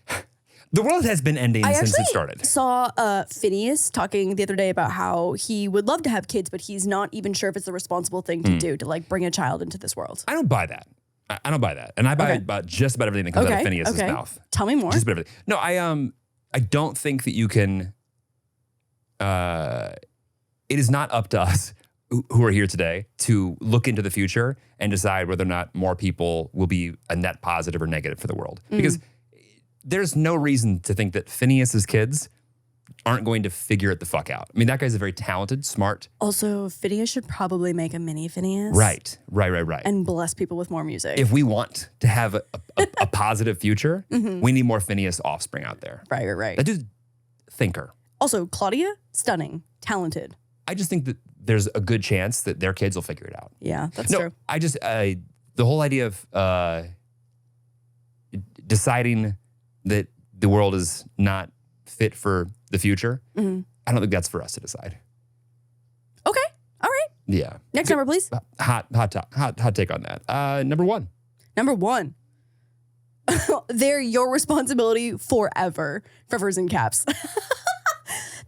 The world has been ending since it started. I saw Phineas talking the other day about how he would love to have kids, but he's not even sure if it's the responsible thing to do to like bring a child into this world. I don't buy that. I don't buy that. And I buy about just about everything that comes out of Phineas's mouth. Tell me more. Just about everything. No, I don't think that you can it is not up to us who are here today to look into the future and decide whether or not more people will be a net positive or negative for the world. Because there's no reason to think that Phineas's kids aren't going to figure it the fuck out. I mean, that guy's a very talented, smart. Also, Phineas should probably make a mini Phineas. Right. And bless people with more music. If we want to have a positive future, we need more Phineas offspring out there. Right. That dude's a thinker. Also, Claudia, stunning, talented. I just think that there's a good chance that their kids will figure it out. Yeah, that's true. I just, the whole idea of deciding that the world is not fit for the future, I don't think that's for us to decide. Okay, all right. Yeah. Next number, please. Hot take on that. Number 1. Number 1. They're your responsibility forever. Forever's in caps.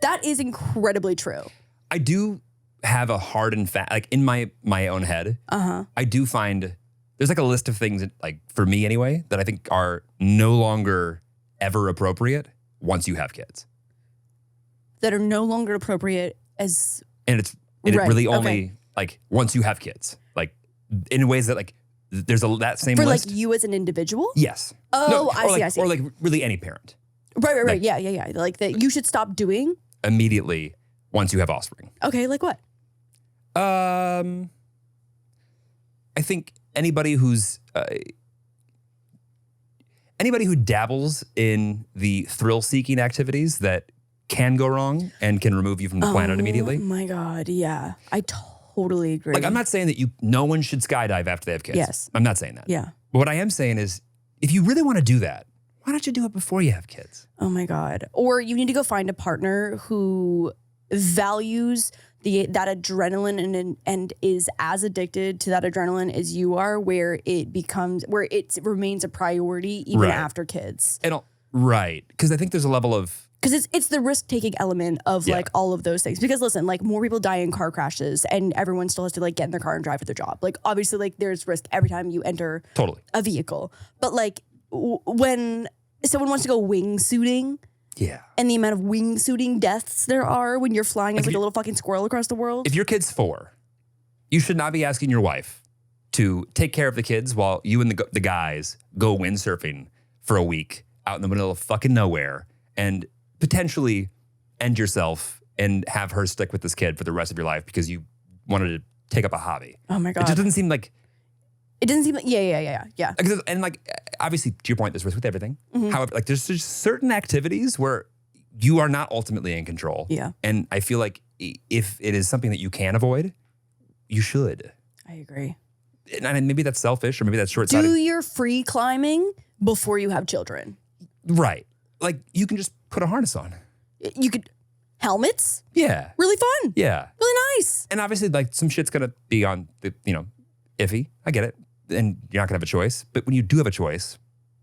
That is incredibly true. I do have a hard and fast, like in my own head, I do find there's like a list of things that, like for me anyway, that I think are no longer ever appropriate once you have kids. That are no longer appropriate as... And it really only like once you have kids, like in ways that like there's that same for list. like you as an individual? Yes. Oh, I see. Or like really any parent. Right. Like, Yeah. Like that you should stop doing? Immediately once you have offspring. Okay, like what? I think anybody who dabbles in the thrill-seeking activities that can go wrong and can remove you from the planet immediately. Oh my God, yeah. I totally agree. Like, I'm not saying that no one should skydive after they have kids. Yes. I'm not saying that. Yeah. But what I am saying is, if you really want to do that, why don't you do it before you have kids? Oh my God. Or you need to go find a partner who values that adrenaline and is as addicted to that adrenaline as you are, where it remains a priority even after kids. Right. Because I think there's a level of... Because it's the risk-taking element of like all of those things. Because listen, like more people die in car crashes and everyone still has to like get in their car and drive to their job. Like obviously like there's risk every time you enter a vehicle. But like when someone wants to go wingsuiting, and the amount of wingsuiting deaths there are when you're flying as like a little fucking squirrel across the world. If your kid's 4, you should not be asking your wife to take care of the kids while you and the guys go windsurfing for a week out in the middle of fucking nowhere and potentially end yourself and have her stick with this kid for the rest of your life because you wanted to take up a hobby. Oh my God. It just doesn't seem like... Yeah. And like, obviously, to your point, there's risk with everything. However, like there's just certain activities where you are not ultimately in control. Yeah. And I feel like if it is something that you can avoid, you should. I agree. And maybe that's selfish or maybe that's short-sighted. Do your free climbing before you have children. Right. Like you can just put a harness on. You could... Helmets? Yeah. Really fun. Yeah. Really nice. And obviously, like some shit's going to be on the, iffy. I get it. And you're not going to have a choice. But when you do have a choice,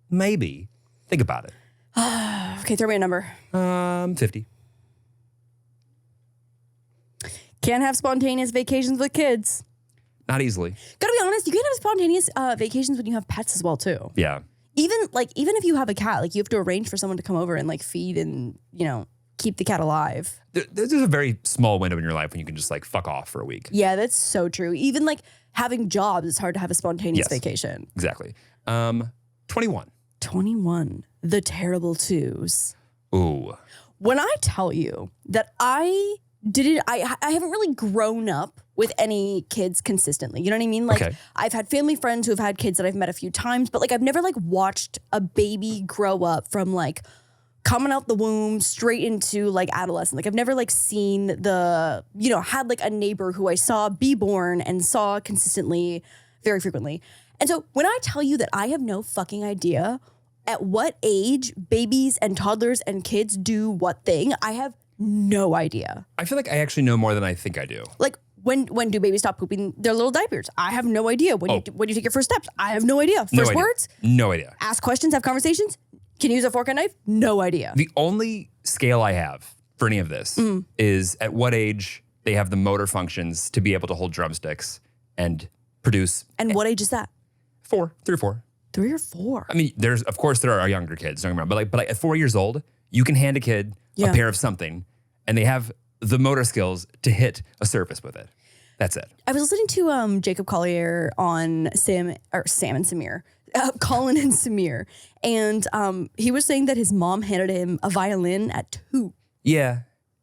maybe think about it. Okay, throw me a number. 50. Can't have spontaneous vacations with kids. Not easily. Gotta be honest, you can have spontaneous vacations when you have pets as well too. Yeah. Even if you have a cat, like you have to arrange for someone to come over and like feed and keep the cat alive. There's a very small window in your life when you can just like fuck off for a week. Yeah, that's so true. Even like having jobs, it's hard to have a spontaneous vacation. Exactly. 21. 21, the terrible twos. Ooh. When I tell you that I haven't really grown up with any kids consistently. You know what I mean? Like I've had family friends who have had kids that I've met a few times, but like I've never like watched a baby grow up from like coming out the womb straight into like adolescent. Like I've never like seen had like a neighbor who I saw be born and saw consistently very frequently. And so when I tell you that I have no fucking idea at what age babies and toddlers and kids do what thing, I have no idea. I feel like I actually know more than I think I do. Like when do babies stop pooping their little diapers? I have no idea. When you take your first steps? I have no idea. First words? No idea. Ask questions, have conversations? Can you use a fork and knife? No idea. The only scale I have for any of this is at what age they have the motor functions to be able to hold drumsticks and produce. And what age is that? 3 or 4. 3 or 4. I mean, there are younger kids, don't get me wrong, but like at 4 years old, you can hand a kid a pair of something and they have the motor skills to hit a surface with it. That's it. I was listening to Jacob Collier on Sam and Samir. Colin and Samir. And he was saying that his mom handed him a violin at 2. Yeah.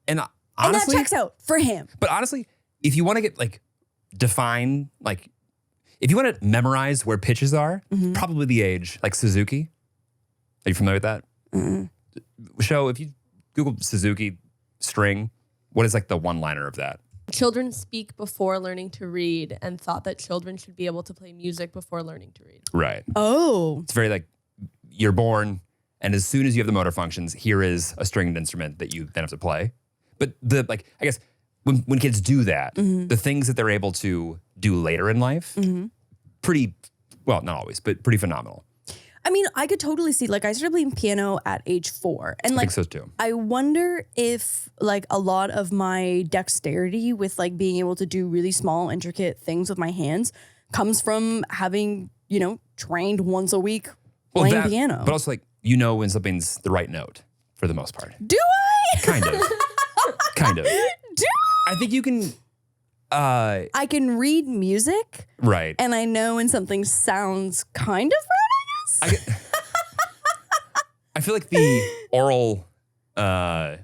And honestly, and that checks out for him. But honestly, if you want to get like define, like if you want to memorize where pitches are, probably the age, like Suzuki. Are you familiar with that? Show, if you Google Suzuki string, what is like the one-liner of that? Children speak before learning to read and thought that children should be able to play music before learning to read. Right. Oh. It's very like you're born and as soon as you have the motor functions, here is a stringed instrument that you then have to play. But I guess when kids do that, the things that they're able to do later in life, pretty, well, not always, but pretty phenomenal. I mean, I could totally see, like, I started playing piano at age 4. And I like, think so too. I wonder if, like, a lot of my dexterity with, like, being able to do really small, intricate things with my hands comes from having, trained once a week playing piano. But also, like, when something's the right note for the most part. Do I? Kind of. Kind of. Do I think you can... I can read music. Right. And I know when something sounds kind of right, I guess. I feel like the oral, I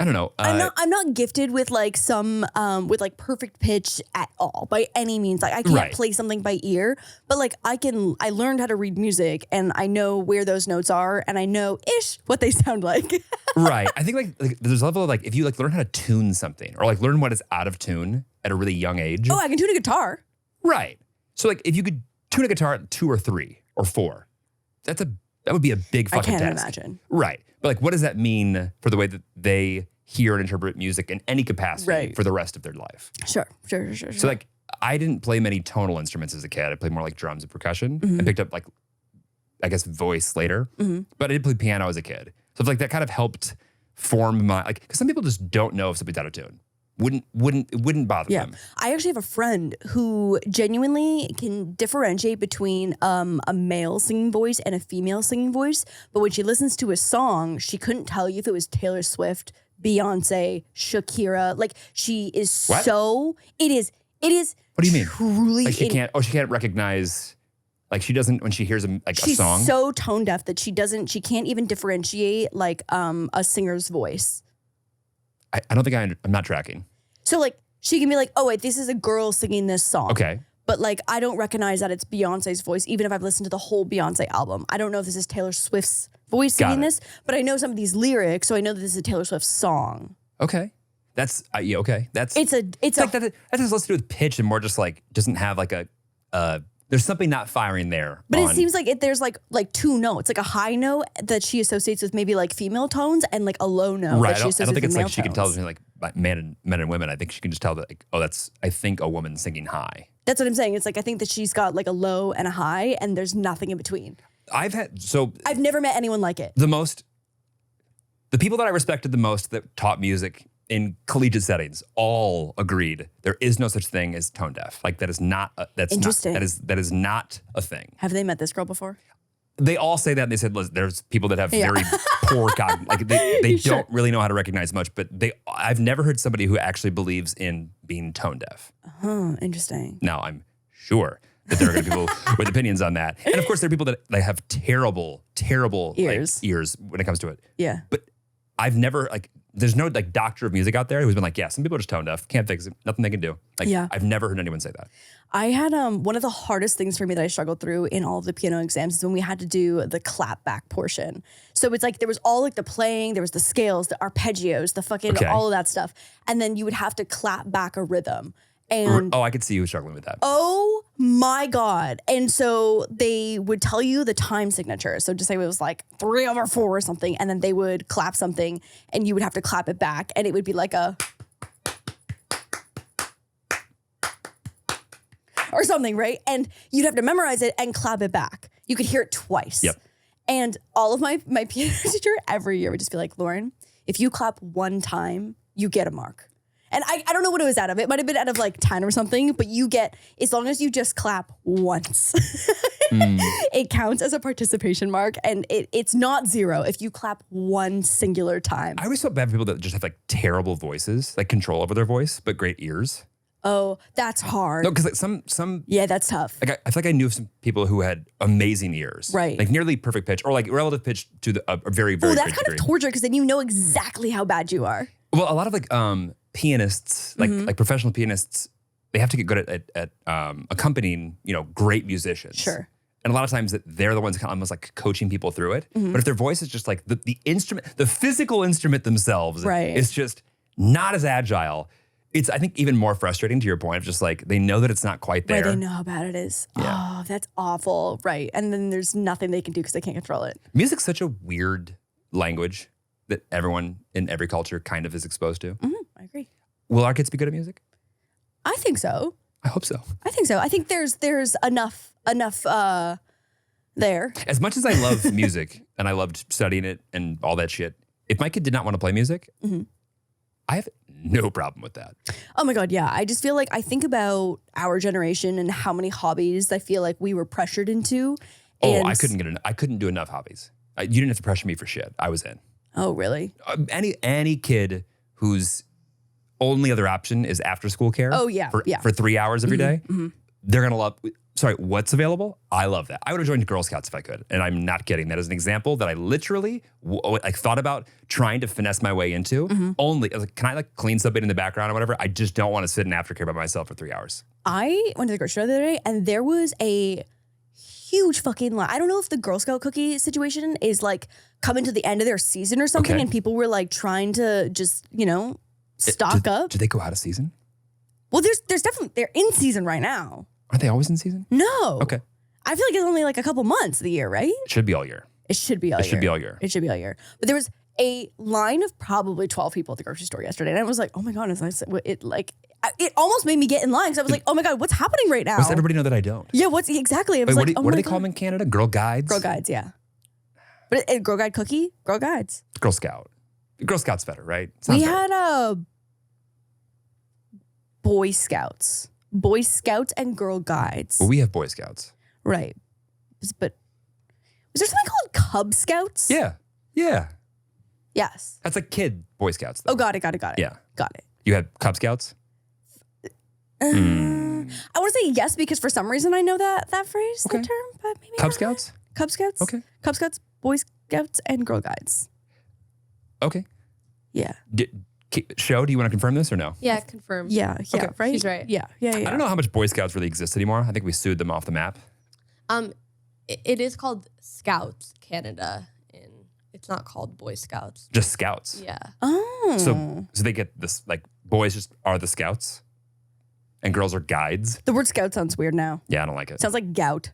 don't know. I'm not gifted with like with like perfect pitch at all by any means. Like I can't play something by ear, but like I learned how to read music and I know where those notes are and I know what they sound like. Right. I think like there's a level of like, if you like learn how to tune something or like learn what is out of tune at a really young age. Oh, I can tune a guitar. Right. So like if you could tune a guitar at 2 or 3 or 4, that would be a big fucking task. I can't imagine. Right. But like, what does that mean for the way that they hear and interpret music in any capacity for the rest of their life? Sure. So like, I didn't play many tonal instruments as a kid. I played more like drums and percussion. I picked up like, I guess voice later, but I did play piano as a kid. So like that kind of helped form my, like, because some people just don't know if something's out of tune. It wouldn't bother them. I actually have a friend who genuinely can differentiate between a male singing voice and a female singing voice. But when she listens to a song, she couldn't tell you if it was Taylor Swift, Beyonce, Shakira. Like she is so. It is. What do you mean? Truly, like she can't recognize. Like she doesn't when she hears a song. She's so tone deaf that she can't even differentiate like a singer's voice. I don't think I'm not tracking. So like she can be like, oh wait, this is a girl singing this song. Okay. But like I don't recognize that it's Beyonce's voice, even if I've listened to the whole Beyonce album. I don't know if this is Taylor Swift's voice singing this, but I know some of these lyrics, so I know that this is a Taylor Swift song. Okay. That's okay. That's it's like that has less to do with pitch and more just like doesn't have like a there's something not firing there. But it seems like there's like 2 notes, like a high note that she associates with maybe like female tones and like a low note that she associates with male tones. I don't think it's like she can tell between like men and women. I think she can just tell that like, oh, that's I think a woman singing high. That's what I'm saying. It's like I think that she's got like a low and a high and there's nothing in between. I've never met anyone like it. The people that I respected the most that taught music in collegiate settings all agreed there is no such thing as tone deaf. Like that is not interesting. That is not a thing. Have they met this girl before? They all say that. And they said there's people that have very poor cognition. Like they don't really know how to recognize much. But I've never heard somebody who actually believes in being tone deaf. Oh, interesting. Now I'm sure that there are going to be people with opinions on that. And of course, there are people that have terrible ears. like, ears when it comes to it. Yeah. But I've never there's no like doctor of music out there who's been like, yeah, some people are just tone deaf, can't fix it, nothing they can do. Like, I've never heard anyone say that. I had one of the hardest things for me that I struggled through in all of the piano exams is when we had to do the clap back portion. So it's like there was all like the playing, there was the scales, the arpeggios, the fucking all of that stuff, and then you would have to clap back a rhythm. And I could see you struggling with that. Oh my God. And so they would tell you the time signature. So just say it was like 3/4 or something, and then they would clap something and you would have to clap it back, and it would be like a or something, right? And you'd have to memorize it and clap it back. You could hear it twice. Yep. And all of my piano teacher every year would just be like, Lauren, if you clap one time, you get a mark. And I don't know what it was out of. It might have been out of like 10 or something, but you get, as long as you just clap once, it counts as a participation mark. And it's not 0 if you clap one singular time. I always felt bad for people that just have like terrible voices, like control over their voice, but great ears. Oh, that's hard. No, because like some yeah, that's tough. like I feel like I knew some people who had amazing ears, Right? Like nearly perfect pitch or like relative pitch to a very Oh, that's great kind degree. of torture because then you know exactly how bad you are. Well, a lot of like pianists, like professional pianists, they have to get good at accompanying, great musicians. Sure. And a lot of times that they're the ones kind of almost like coaching people through it. But if their voice is just like the instrument, the physical instrument themselves, Right. is just not as agile. It's, I think, even more frustrating to your point of just like, they know that it's not quite there. Right, they know how bad it is. Yeah. Oh, that's awful. Right. And then there's nothing they can do because they can't control it. Music's such a weird language that everyone in every culture kind of is exposed to. I agree. Will our kids be good at music? I think so. I hope so. I think so. I think there's enough there. As much as I love music and I loved studying it and all that shit, if my kid did not want to play music, I have no problem with that. Oh my God, yeah. I just feel like I think about our generation and how many hobbies I feel like we were pressured into. And I couldn't do enough hobbies. You didn't have to pressure me for shit. I was in. Oh, really? Any kid whose only other option is after school care. Oh, yeah, For 3 hours every day, they're gonna love. Sorry, what's available? I love that. I would have joined Girl Scouts if I could, and I'm not kidding. That is an example that I literally thought about trying to finesse my way into. Only, I was like, can I like clean something in the background or whatever? I just don't want to sit in aftercare by myself for 3 hours. I went to the grocery store the other day and there was a huge fucking line. I don't know if the Girl Scout cookie situation is like coming to the end of their season or something, and people were like trying to just, stock up. Did they go out of season? Well, there's definitely, they're in season right now. Aren't they always in season? No. Okay. I feel like it's only like a couple months of the year, right? It should be all year. It should be all year. It should be all year. It should be all year. But there was a line of probably 12 people at the grocery store yesterday. And I was like, oh my God. It almost made me get in line because I was like, oh my God, what's happening right now? Does everybody know that I don't? Yeah, what's exactly? I was Wait, like, what do they call them in Canada? Girl Guides? Girl Guides, yeah. But Girl Guide cookie? Girl Guides. Girl Scout. Girl Scout's better, right? We had a Boy Scouts. Boy Scouts and Girl Guides. Well, we have Boy Scouts. Right. But was there something called Cub Scouts? Yeah. Yeah. Yes. That's like kid Boy Scouts, though. Oh, got it. Yeah. Got it. You had Cub Scouts? I want to say yes because for some reason I know that phrase, that term, but maybe Cub not. Scouts? Cub Scouts. Okay. Cub Scouts, Boy Scouts, and Girl Guides. Okay. Yeah. Show, do you want to confirm this or no? Yeah, confirmed. Yeah. Okay. Right? She's right. Yeah. I don't know how much Boy Scouts really exist anymore. I think we sued them off the map. It is called Scouts Canada. It's not called Boy Scouts. Just Scouts. Yeah. Oh. So they get this, like, boys just are the Scouts and girls are guides. The word scout sounds weird now. Yeah, I don't like it. Sounds like gout.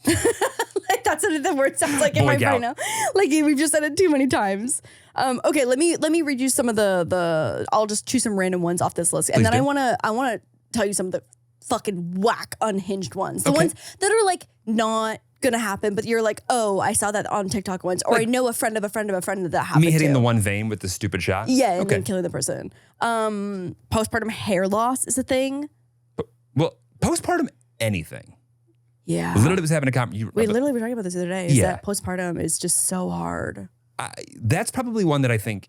Like that's what the word sounds like in Boy my gout. brain now. Like we've just said it too many times. Okay, let me read you some of the I'll just choose some random ones off this list. And Please then do. I wanna tell you some of the fucking whack unhinged ones. The ones that are like not gonna happen, but you're like, oh, I saw that on TikTok once, or I know a friend of a friend of a friend that happened. Me hitting to. the one vein with the stupid shot? Yeah, and then killing the person. Postpartum hair loss is a thing. Well, postpartum anything. Yeah. Literally was having a conversation. We literally were talking about this the other day. Is Yeah. that postpartum is just so hard. That's probably one that I think,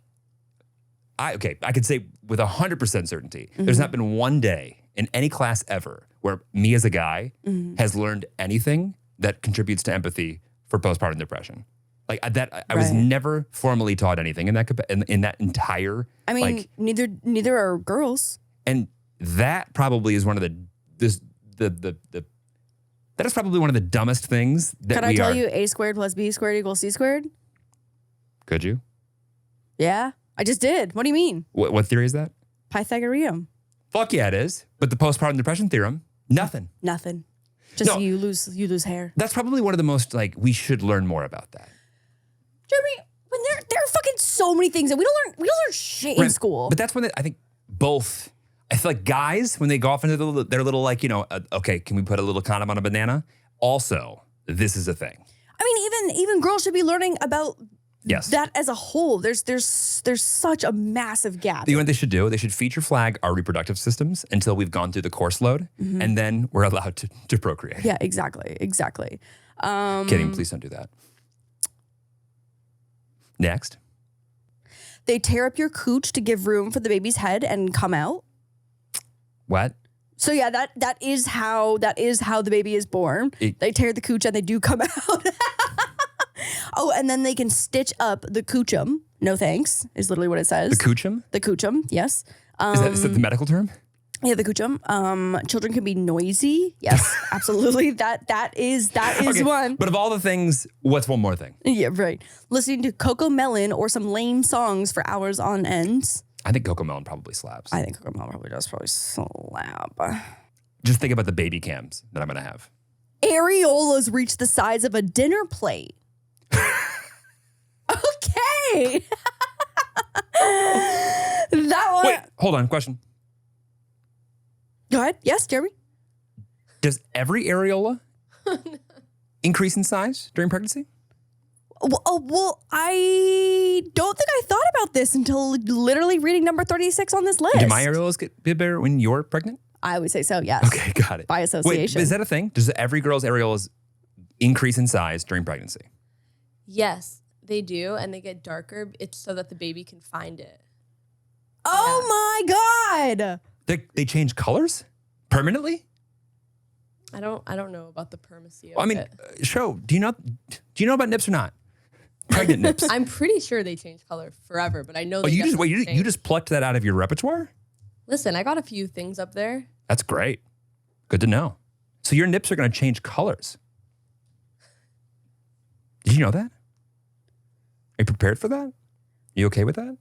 I could say with 100% certainty, there's not been one day in any class ever where me as a guy has learned anything that contributes to empathy for postpartum depression. Like that, I was never formally taught anything in that entire. I mean, neither are girls. And that probably is one of that is probably one of the dumbest things that Could I tell you A squared plus B squared equals C squared? Could you? Yeah, I just did. What do you mean? What theory is that? Pythagorean. Fuck yeah, it is. But the postpartum depression theorem, nothing. Nothing. Just No. you lose hair. That's probably one of the most we should learn more about that. Jeremy, when there are fucking so many things that we don't learn shit in school. But that's when I think both. I feel like guys, when they go off into their little okay, can we put a little condom on a banana? Also, this is a thing. I mean, even girls should be learning about that as a whole. There's such a massive gap. You know what they should do? They should feature flag our reproductive systems until we've gone through the course load, and then we're allowed to procreate. Yeah, exactly. Kidding, please don't do that. Next. They tear up your cooch to give room for the baby's head and come out. What? So yeah, that is how the baby is born. They tear the cooch and they do come out. Oh, and then they can stitch up the coochum. No thanks, is literally what it says. The coochum? The coochum, yes. Is that the medical term? Yeah, the coochum. Children can be noisy. Yes, absolutely. That is Okay, one. But of all the things, what's one more thing? Yeah, right. Listening to Coco Melon or some lame songs for hours on end. I think Coco Melon probably slaps. I think Coco Melon probably does slap. Just think about the baby cams that I'm going to have. Areolas reach the size of a dinner plate. Okay. That one. Wait, hold on. Question. Go ahead. Yes, Jeremy? Does every areola increase in size during pregnancy? Well, I don't think I thought about this until literally reading number 36 on this list. Do my areolas get bigger when you're pregnant? I would say so, yes. Okay, got it. By association. Wait, is that a thing? Does every girl's areolas increase in size during pregnancy? Yes, they do, and they get darker. It's so that the baby can find it. Oh my God. They change colors permanently? I don't know about the permanency of Well, I mean, it. do you know about nips or not? Pregnant nips. I'm pretty sure they change color forever, but I know. Oh, you just plucked that out of your repertoire? Listen, I got a few things up there. That's great. Good to know. So your nips are going to change colors. Did you know that? Are you prepared for that? You okay with that?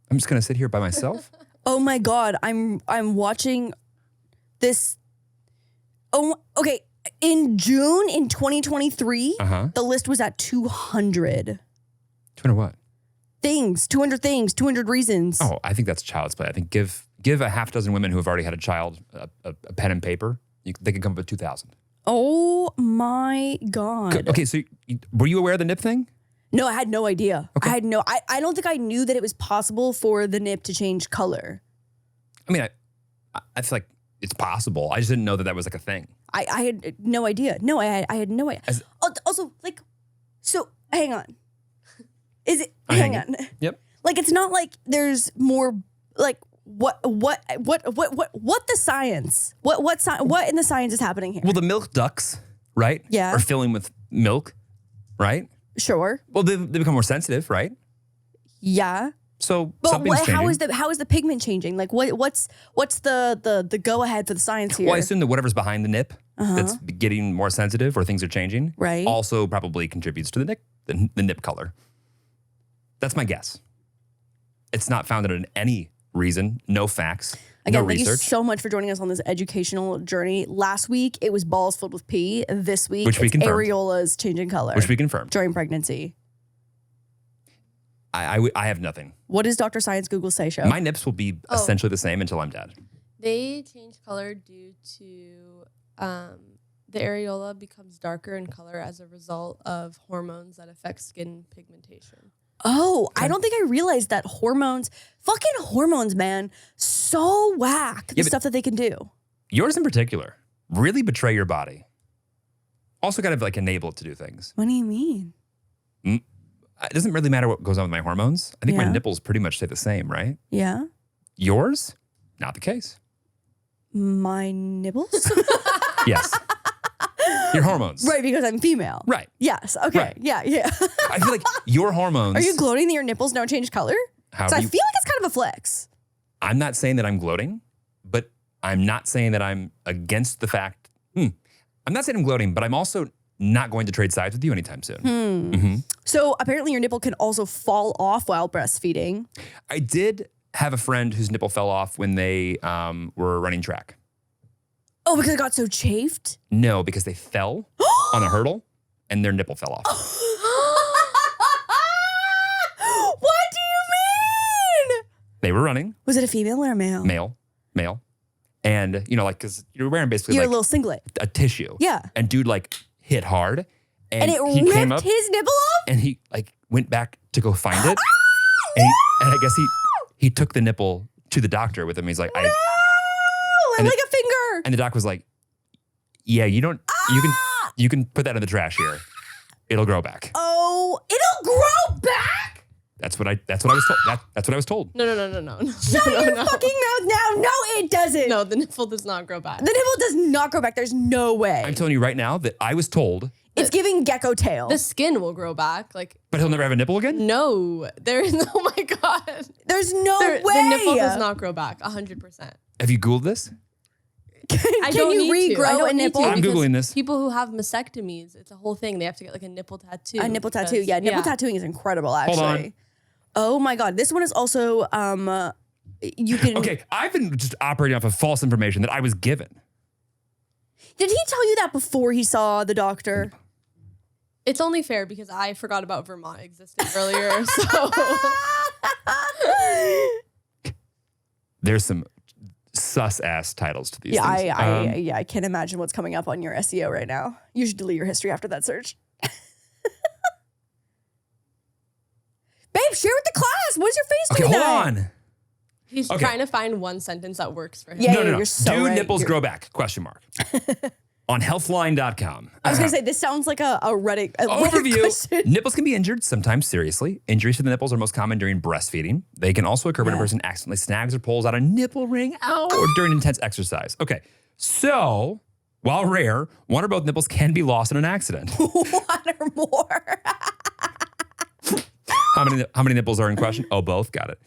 I'm just going to sit here by myself. Oh my God. I'm watching this. Oh, okay. In June in 2023, the list was at 200. 200 what? 200 things, 200 reasons. Oh, I think that's child's play. I think give a half dozen women who have already had a child a pen and paper. They can come up with 2,000. Oh my God. Okay, so were you aware of the nip thing? No, I had no idea. Okay. I don't think I knew that it was possible for the nip to change color. I mean, I feel like it's possible. I just didn't know that was like a thing. I had no idea. No, I had no idea. Also, so hang on. Is it, hang on. Yep. Like, it's not like there's more, like, what the science, what in the science is happening here? Well, the milk ducts, right? Yeah. Are filling with milk, right? Sure. Well, they become more sensitive, right? Yeah. So But something's changing. how is the pigment changing? Like what's the go ahead for the science here? Well, I assume that whatever's behind the nip that's getting more sensitive or things are changing, Right. also probably contributes to the nip color. That's my guess. It's not founded on any reason, no facts, Again, no thank you research. so much for joining us on this educational journey. Last week, it was balls filled with pee. This week, Which we it's confirmed. areolas changing color. Which we confirmed. During pregnancy. I have nothing. What does Dr. Science Google say, Show? My nips will be essentially the same until I'm dead. They change color due to the areola becomes darker in color as a result of hormones that affect skin pigmentation. Oh, I don't think I realized that fucking hormones, man, so whack, the stuff that they can do. Yours in particular really betray your body. Also kind of like enable it to do things. What do you mean? It doesn't really matter what goes on with my hormones. I think my Yeah. nipples pretty much stay the same, right? Yeah. Yours? Not the case. My nipples? Yes. Your hormones. Right, because I'm female. Right. Yes. Okay. Right. Yeah. I feel like your hormones. Are you gloating that your nipples don't change color? However So I you- feel like it's kind of a flex. I'm not saying that I'm gloating, but I'm not saying that I'm against the fact. I'm not saying I'm gloating, but I'm also not going to trade sides with you anytime soon. So apparently your nipple can also fall off while breastfeeding. I did have a friend whose nipple fell off when they were running track. Oh, because it got so chafed? No, because they fell on a hurdle and their nipple fell off. What do you mean? They were running, Was it a female or a male? male. And, you know, like, because you're wearing basically You're like a little singlet. a tissue. Yeah. And dude, like, hit hard. And it he came ripped up his nipple off? and he, like, went back to go find it. And I guess he took the nipple to the doctor with him. He's like, No! And Like a finger. and the doc was like, yeah, you can put that in the trash here. It'll grow back. Oh, it'll grow back? That's what I was told. That's what I was told. No. Shut your fucking mouth now. No, it doesn't. No, the nipple does not grow back. The nipple does not grow back. There's no way. I'm telling you right now that I was told, It's giving gecko tail. The skin will grow back. Like, but he'll never have a nipple again? no, there is, oh my God. There's no way. The nipple does not grow back, 100%. Have you Googled this? I Can don't you need to. I regrow don't a need nipple? to I'm because Googling this. People who have mastectomies, it's a whole thing. They have to get like a nipple tattoo. A nipple tattoo. because- Yeah, nipple tattooing is incredible, actually. Hold on. Oh my God. This one is also, you can. Okay, I've been just operating off of false information that I was given. Did he tell you that before he saw the doctor? It's only fair because I forgot about Vermont existing earlier. So There's some sus-ass titles to these Yeah, things. I can't imagine what's coming up on your SEO right now. You should delete your history after that search. Babe, share with the class. What is your face Okay, doing hold that? on. he's Okay. trying to find one sentence that works for him. Yeah. No. you're so Do right. nipples You're- grow back? Question mark. On healthline.com. I was going to say, this sounds like a Reddit Overview. question. Nipples can be injured, sometimes seriously. Injuries to the nipples are most common during breastfeeding. They can also occur when a Yeah. person accidentally snags or pulls out a nipple ring or during intense exercise. Okay, so while rare, one or both nipples can be lost in an accident. One or more. How many nipples are in question? Oh, both. Got it.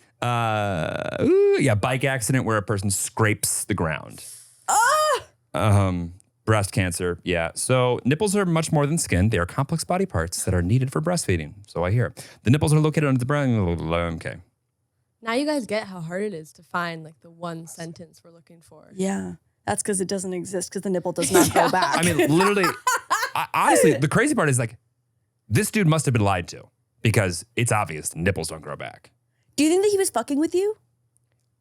Bike accident where a person scrapes the ground. Breast cancer. Yeah. So nipples are much more than skin. They are complex body parts that are needed for breastfeeding. So I hear. The nipples are located under the breast. Okay. Now you guys get how hard it is to find like the one sentence we're looking for. Yeah, that's because it doesn't exist because the nipple does not grow back. I mean, literally, honestly, the crazy part is like, this dude must have been lied to because it's obvious nipples don't grow back. Do you think that he was fucking with you?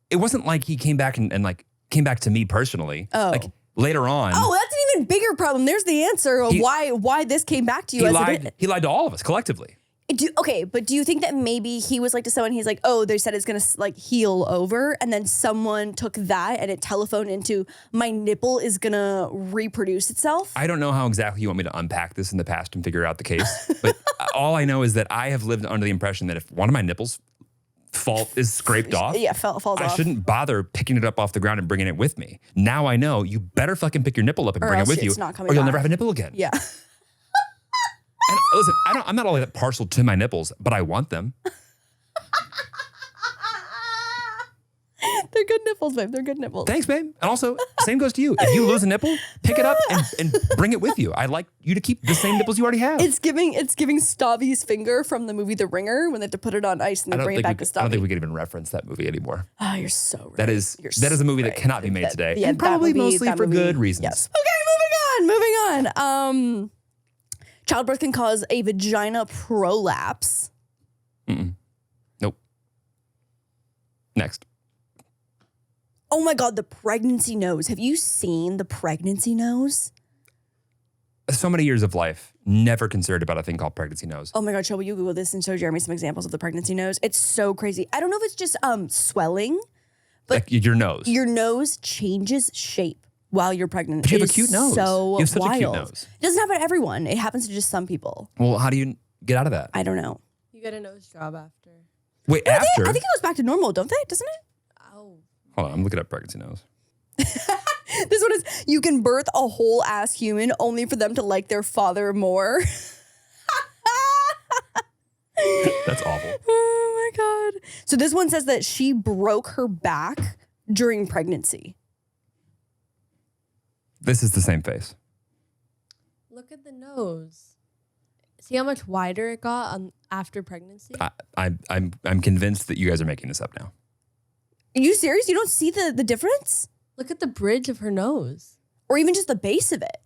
It wasn't like he came back and like came back to me personally. Oh. Like later on. Oh, that's an even bigger problem. There's the answer of He- why this came back to you he as lied. it He lied to all of us collectively. Okay, but do you think that maybe he was like to someone, he's like, oh, they said it's gonna like heal over, and then someone took that and it telephoned into my nipple is gonna reproduce itself? I don't know how exactly you want me to unpack this in the past and figure out the case, but all I know is that I have lived under the impression that if one of my nipples is scraped off, Yeah, falls I off. shouldn't bother picking it up off the ground and bringing it with me. Now I know you better fucking pick your nipple up and Or bring it else with you, it's not coming or you'll back. never have a nipple again. Yeah. And listen, I'm not all that partial to my nipples, but I want them. They're good nipples, babe. They're good nipples. Thanks, babe. And also, same goes to you. If you lose a nipple, pick it up and bring it with you. I'd like you to keep the same nipples you already have. It's giving Stavi's finger from the movie The Ringer when they have to put it on ice and they bring it back to I don't think Stavi. we could even reference that movie anymore. Oh, you're so right. That is You're a movie that right. cannot be made today. Yeah, and that probably movie- mostly that for movie- good reasons. Yes. Okay, moving on. Childbirth can cause a vagina prolapse. Nope. Next. Oh my God, the pregnancy nose. Have you seen the pregnancy nose? So many years of life, never concerned about a thing called pregnancy nose. Oh my God, will you Google this and show Jeremy some examples of the pregnancy nose? It's so crazy. I don't know if it's just swelling. Like your nose. Your nose changes shape while you're pregnant. But you have It a cute is nose. So You have such wild. a cute nose. It doesn't happen to everyone. It happens to just some people. Well, how do you get out of that? I don't know. You get a nose job after. Wait, I after? think it goes back to normal, don't they? Doesn't it? Oh. Hold on, I'm looking up pregnancy nose. This one is you can birth a whole ass human only for them to like their father more. That's awful. Oh my God. So this one says that she broke her back during pregnancy. This is the same face. Look at the nose. See how much wider it got after pregnancy? I'm convinced that you guys are making this up now. Are you serious? You don't see the difference? Look at the bridge of her nose. Or even just the base of it?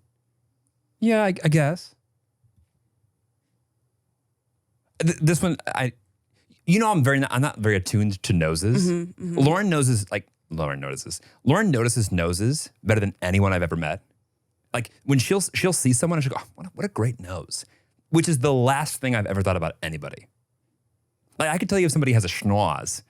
Yeah, I guess. This one, I'm not very attuned to noses. Lauren notices noses better than anyone I've ever met. Like when she'll see someone and she'll go, oh, what a great nose, which is the last thing I've ever thought about anybody. Like I could tell you if somebody has a schnoz,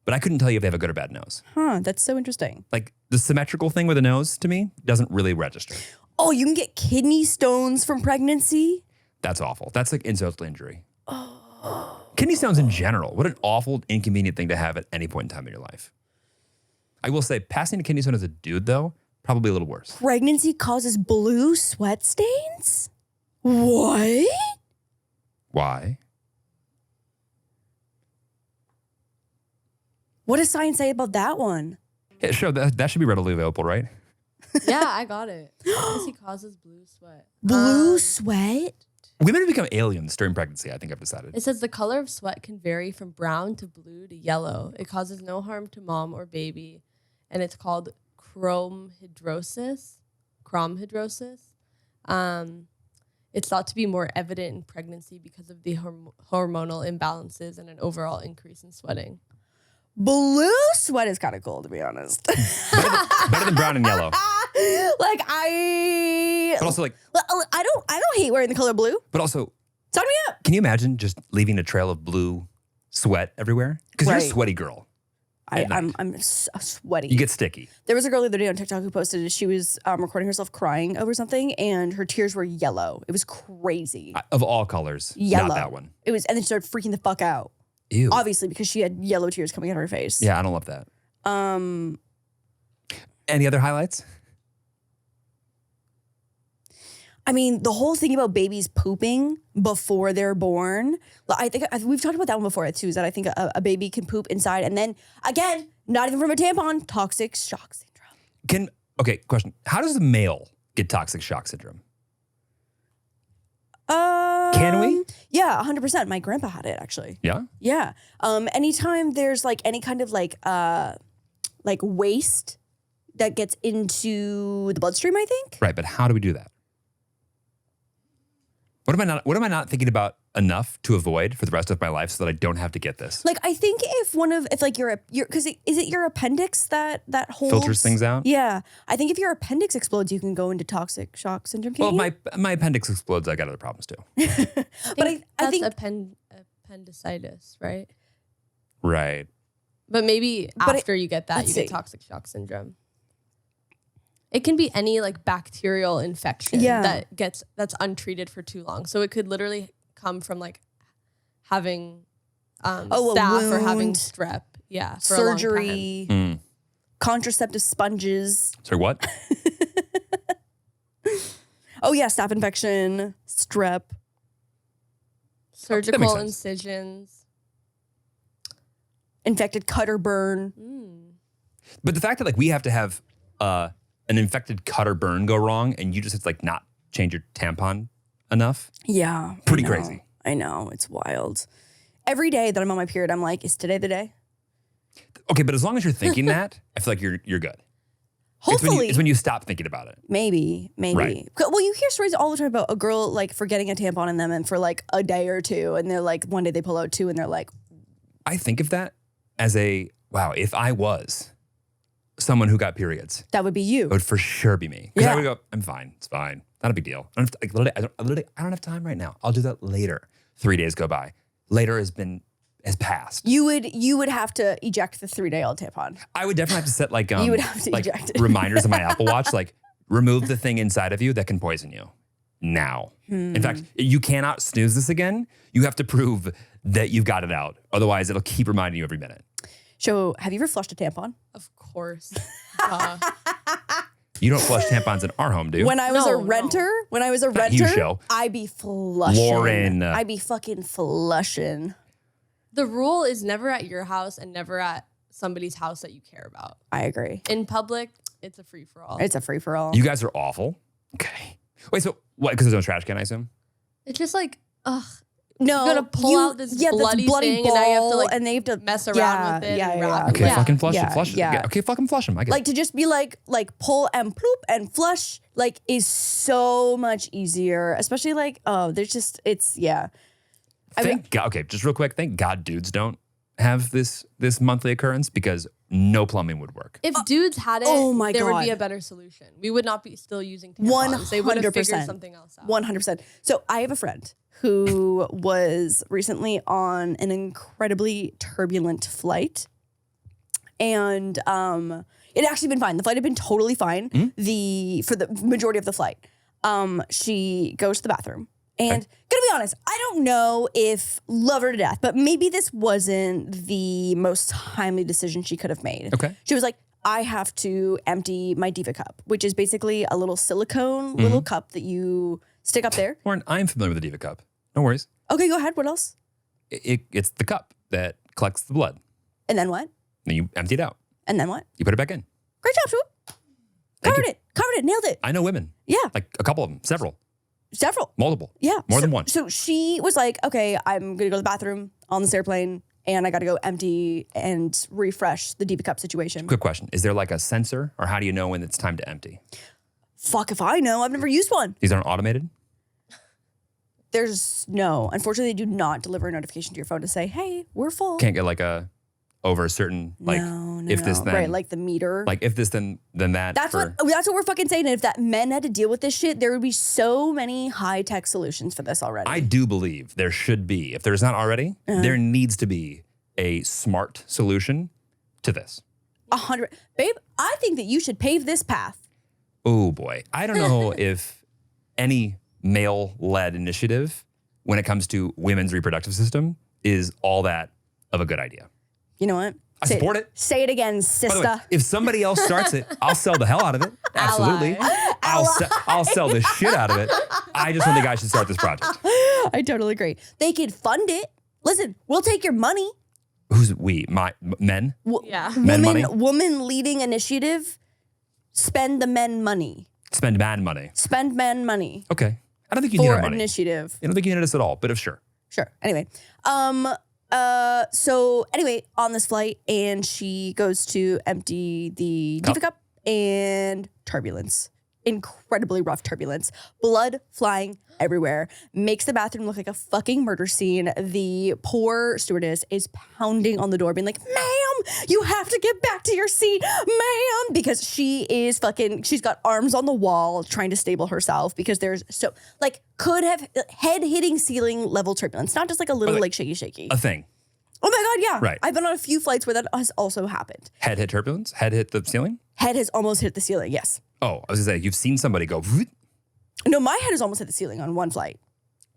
but I couldn't tell you if they have a good or bad nose. Huh, that's so interesting. Like the symmetrical thing with a nose to me doesn't really register. Oh, you can get kidney stones from pregnancy? That's awful. That's like insult to injury. Kidney stones in general. What an awful, inconvenient thing to have at any point in time in your life. I will say, passing a kidney stone as a dude, though, probably a little worse. Pregnancy causes blue sweat stains? What? Why? What does science say about that one? Yeah, sure, that should be readily available, right? Yeah, I got it. Pregnancy causes blue sweat. Blue sweat? Women have become aliens during pregnancy, I think I've decided. It says the color of sweat can vary from brown to blue to yellow. It causes no harm to mom or baby, and it's called chromhidrosis. It's thought to be more evident in pregnancy because of the hormonal imbalances and an overall increase in sweating. Blue sweat is kind of cool, to be honest. Better than brown and yellow. But also I don't hate wearing the color blue. But also, Sign me up. can you imagine just leaving a trail of blue sweat everywhere? Because you're a Right. sweaty girl. I'm sweaty. You get sticky. There was a girl the other day on TikTok who posted she was recording herself crying over something, and her tears were yellow. It was crazy. Of all colors. Yellow. Not that one. It was, and then she started freaking the fuck out. Ew. Obviously, because she had yellow tears coming out of her face. Yeah, I don't love that. Any other highlights? I mean, the whole thing about babies pooping before they're born, I think we've talked about that one before too, is that I think a baby can poop inside and then, again, not even from a tampon, toxic shock syndrome. Question. How does a male get toxic shock syndrome? Can we? Yeah, 100%. My grandpa had it, actually. Yeah? Yeah. Anytime there's like any kind of like waste that gets into the bloodstream, I think. Right, but how do we do that? What am I not thinking about enough to avoid for the rest of my life so that I don't have to get this? Like I think if your because is it your appendix that holds Filters things out? Yeah, I think if your appendix explodes, you can go into toxic shock syndrome. Well, if my appendix explodes, I got other problems too. I think appendicitis, right? Right. But maybe after you get that, you get toxic shock syndrome. It can be any like bacterial infection that's untreated for too long. So it could literally come from like having staph or having strep. Yeah. For surgery, contraceptive sponges. Sorry, what? Oh yeah, staph infection, strep, surgical incisions, infected cut or burn. But the fact that like we have to have an infected cut or burn go wrong and you just have to like not change your tampon enough. Yeah. Pretty crazy. I know. It's wild. Every day that I'm on my period, I'm like, is today the day? Okay, but as long as you're thinking that, I feel like you're good. Hopefully. It's when you stop thinking about it. Maybe. Right. Well, you hear stories all the time about a girl like forgetting a tampon in them and for like a day or two. And they're like, one day they pull out two and they're like. I think of that as if I was someone who got periods. That would be you. It would for sure be me. Because I would go, I'm fine. It's fine. Not a big deal. I don't have to, I don't have time right now. I'll do that later. 3 days go by. Later has been has passed. You would have to eject the 3-day-old tampon. I would definitely have to set like You would have to like eject it. reminders on my Apple Watch, like remove the thing inside of you that can poison you now. In fact, you cannot snooze this again. You have to prove that you've got it out. Otherwise, it'll keep reminding you every minute. So, have you ever flushed a tampon? Of course. You don't flush tampons in our home, do you? When I was a renter, you, Show. I be flushing. Lauren. I be fucking flushing. The rule is never at your house and never at somebody's house that you care about. I agree. In public, it's a free-for-all. It's a free-for-all. You guys are awful. Okay. Wait, so what? Because there's no trash can, I assume? It's just like, ugh. No, you gotta pull out this bloody thing, and now you have to like and they have to mess around with it. and wrap it. Okay, fucking flush Yeah, it. Flush yeah. it. Okay, fucking flush them. I get like it. to just be like pull and ploop and flush like is so much easier. Especially like it's Thank God. Okay, just real quick. Thank God dudes don't have this monthly occurrence because no plumbing would work. If dudes had it, there would be a better solution. We would not be still using tampons. They would have figured something else out. 100%. So I have a friend who was recently on an incredibly turbulent flight. And it had actually been fine. The flight had been totally fine for the majority of the flight. She goes to the bathroom. And gonna be honest, I don't know if love her to death, but maybe this wasn't the most timely decision she could have made. Okay. She was like, I have to empty my Diva cup, which is basically a little silicone little cup that you stick up there. Lauren, I'm familiar with the Diva cup. No worries. Okay, go ahead. What else? It's the cup that collects the blood. And then what? Then you empty it out. And then what? You put it back in. Great job, Swoop. Covered it, nailed it. I know women. Yeah. Like a couple of them, several, Multiple. Yeah. More than one. So she was like, okay, I'm going to go to the bathroom on this airplane and I got to go empty and refresh the Diva cup situation. Quick question. Is there like a sensor or how do you know when it's time to empty? Fuck if I know. I've never used one. These aren't automated? There's no. Unfortunately, they do not deliver a notification to your phone to say, hey, we're full. Can't get like over a certain, like, if this then. Right, like the meter. Like if this then that. That's what we're fucking saying. And if that men had to deal with this shit, there would be so many high-tech solutions for this already. I do believe there should be. If there's not already, there needs to be a smart solution to this. 100. Babe, I think that you should pave this path. Oh boy. I don't know if any male-led initiative when it comes to women's reproductive system is all that of a good idea. You know what? I support it. Say it again, By sister. the way, if somebody else starts it, I'll sell the hell out of it. Absolutely. I'll sell the shit out of it. I just don't think I should start this project. I totally agree. They could fund it. Listen, we'll take your money. Who's we? Men? Yeah. Men money? Woman leading initiative. Spend the men money. Spend man money. Spend men money. Okay. I don't think you need our For money. initiative. I don't think you need us at all, but if sure. Sure. Anyway. So anyway, on this flight, and she goes to empty the Diva cup and turbulence. Incredibly rough turbulence. Blood flying everywhere. Makes the bathroom look like a fucking murder scene. The poor stewardess is pounding on the door, being like, ma'am, you have to get back to your seat, ma'am. Because she's got arms on the wall trying to stable herself because there's could have head hitting ceiling level turbulence. Not just like a little shaky. A thing. Oh my God, yeah. Right. I've been on a few flights where that has also happened. Head hit turbulence? Head hit the ceiling? Head has almost hit the ceiling, yes. Oh, I was gonna say, you've seen somebody go, "Vroom." No, my head has almost hit the ceiling on one flight.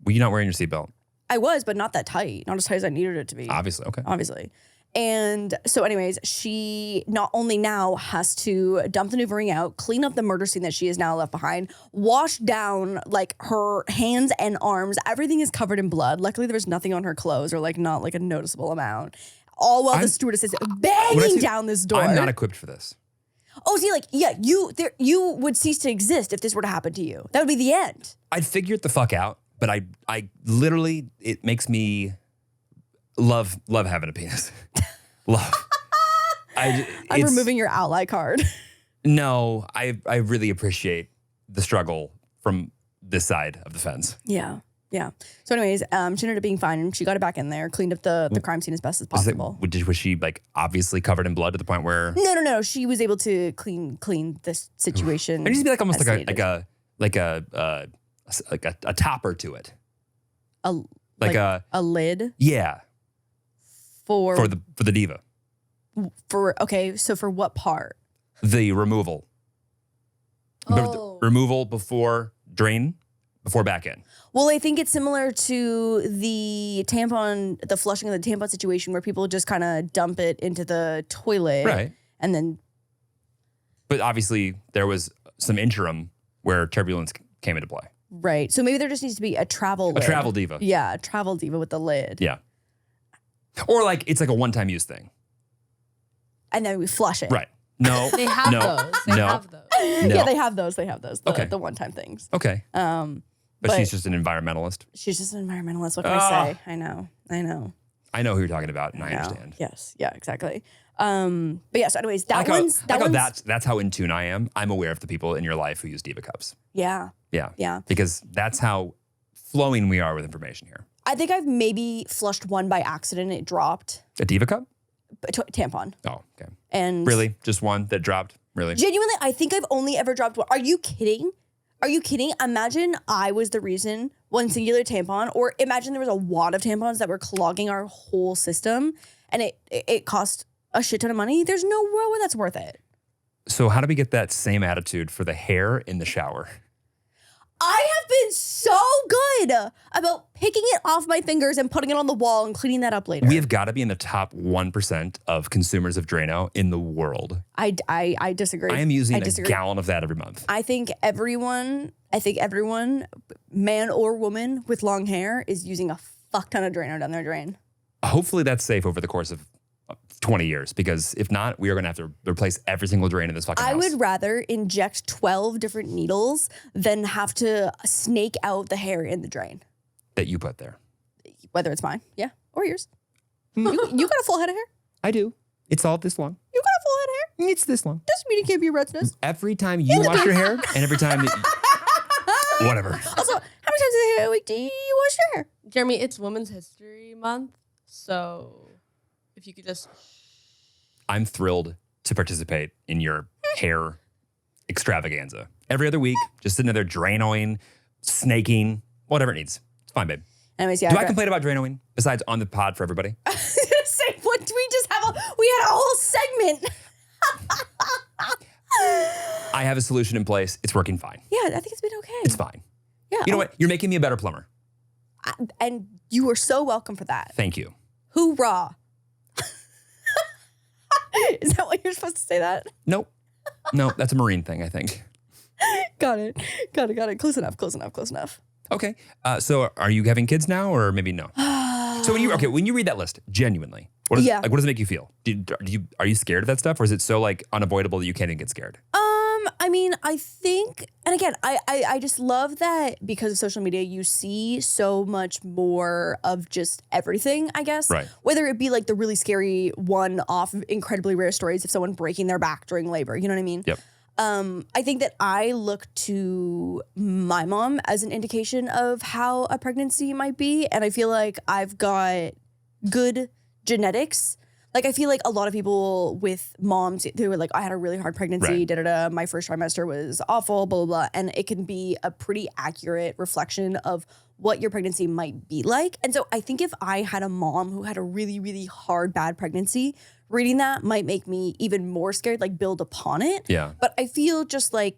Were you not wearing your seatbelt? I was, but not that tight. Not as tight as I needed it to be. Obviously, okay. Obviously. And so anyways, she not only now has to dump the new ring out, clean up the murder scene that she has now left behind, wash down like her hands and arms. Everything is covered in blood. Luckily, there was nothing on her clothes or like not like a noticeable amount. All while the stewardess is banging down this door. I'm not equipped for this. Oh, see, like, yeah, you would cease to exist if this were to happen to you. That would be the end. I'd figure it the fuck out, but I literally, it makes me love having a penis. Love. I'm removing your ally card. No, I really appreciate the struggle from this side of the fence. Yeah. Yeah. So anyways, she ended up being fine. She got it back in there, cleaned up the crime scene as best as possible. Was she like obviously covered in blood to the point where? No. She was able to clean this situation. It needs to be like almost like a topper to it. A lid. Yeah. For the Diva. So for what part? The removal. Oh. Removal before drain, before back in. Well, I think it's similar to the flushing of the tampon situation where people just kind of dump it into the toilet. Right. And then. But obviously there was some interim where turbulence came into play. Right. So maybe there just needs to be a travel lid. A travel diva. Yeah, a travel diva with the lid. Yeah. Or like it's like a one-time use thing. And then we flush it. Right. No. They have no, those. They no, have those. No. Yeah, they have those. Okay. The one-time things. Okay. But she's just an environmentalist. She's just an environmentalist. What can I say? I know. I know who you're talking about, and I understand. Yes. Yeah. Exactly. But yeah. So, anyways, that's how in tune I am. I'm aware of the people in your life who use Diva cups. Yeah. Yeah. Yeah. Because that's how flowing we are with information here. I think I've maybe flushed one by accident. It dropped. A Diva cup? A tampon. Oh, okay. And really, just one that dropped? Really? Genuinely, I think I've only ever dropped one. Are you kidding? Are you kidding? Imagine I was the reason one singular tampon, or imagine there was a wad of tampons that were clogging our whole system, and it cost a shit ton of money. There's no world where that's worth it. So how do we get that same attitude for the hair in the shower? I have been so good about picking it off my fingers and putting it on the wall and cleaning that up later. We have got to be in the top 1% of consumers of Drano in the world. I disagree. I am using a gallon of that every month. I think everyone, man or woman with long hair, is using a fuck ton of Drano down their drain. Hopefully that's safe over the course of 20 years, because if not, we are going to have to replace every single drain in this fucking house. I would rather inject 12 different needles than have to snake out the hair in the drain. That you put there. Whether it's mine, yeah, or yours. You got a full head of hair? I do. It's all this long. You got a full head of hair? It's this long. Doesn't mean it can't be a red's nose. Every time you wash your hair and every time whatever. Also, how many times a week do you wash your hair? Jeremy, it's Women's History Month, so if you could just... I'm thrilled to participate in your hair extravaganza. Every other week, just sitting there Dranoing, snaking, whatever it needs. It's fine, babe. Anyways, yeah. Do I complain about Dranoing besides on the pod for everybody? Say, what? We had a whole segment. I have a solution in place. It's working fine. Yeah, I think it's been okay. It's fine. Yeah. You know what? You're making me a better plumber. And you are so welcome for that. Thank you. Hoorah. Is that what you're supposed to say that? Nope. No, that's a Marine thing, I think. Got it. Close enough. Okay. So are you having kids now or maybe no? So when you read that list, genuinely, what does it make you feel? Are you scared of that stuff, or is it so like unavoidable that you can't even get scared? I mean, I think, and again, I just love that because of social media, you see so much more of just everything, I guess. Right. Whether it be like the really scary one-off, incredibly rare stories of someone breaking their back during labor, you know what I mean? Yep. I think that I look to my mom as an indication of how a pregnancy might be. And I feel like I've got good genetics. Like, I feel like a lot of people with moms who were like, I had a really hard pregnancy, right. My first trimester was awful, blah, blah, blah. And it can be a pretty accurate reflection of what your pregnancy might be like. And so I think if I had a mom who had a really, really hard, bad pregnancy, reading that might make me even more scared, like build upon it. Yeah. But I feel I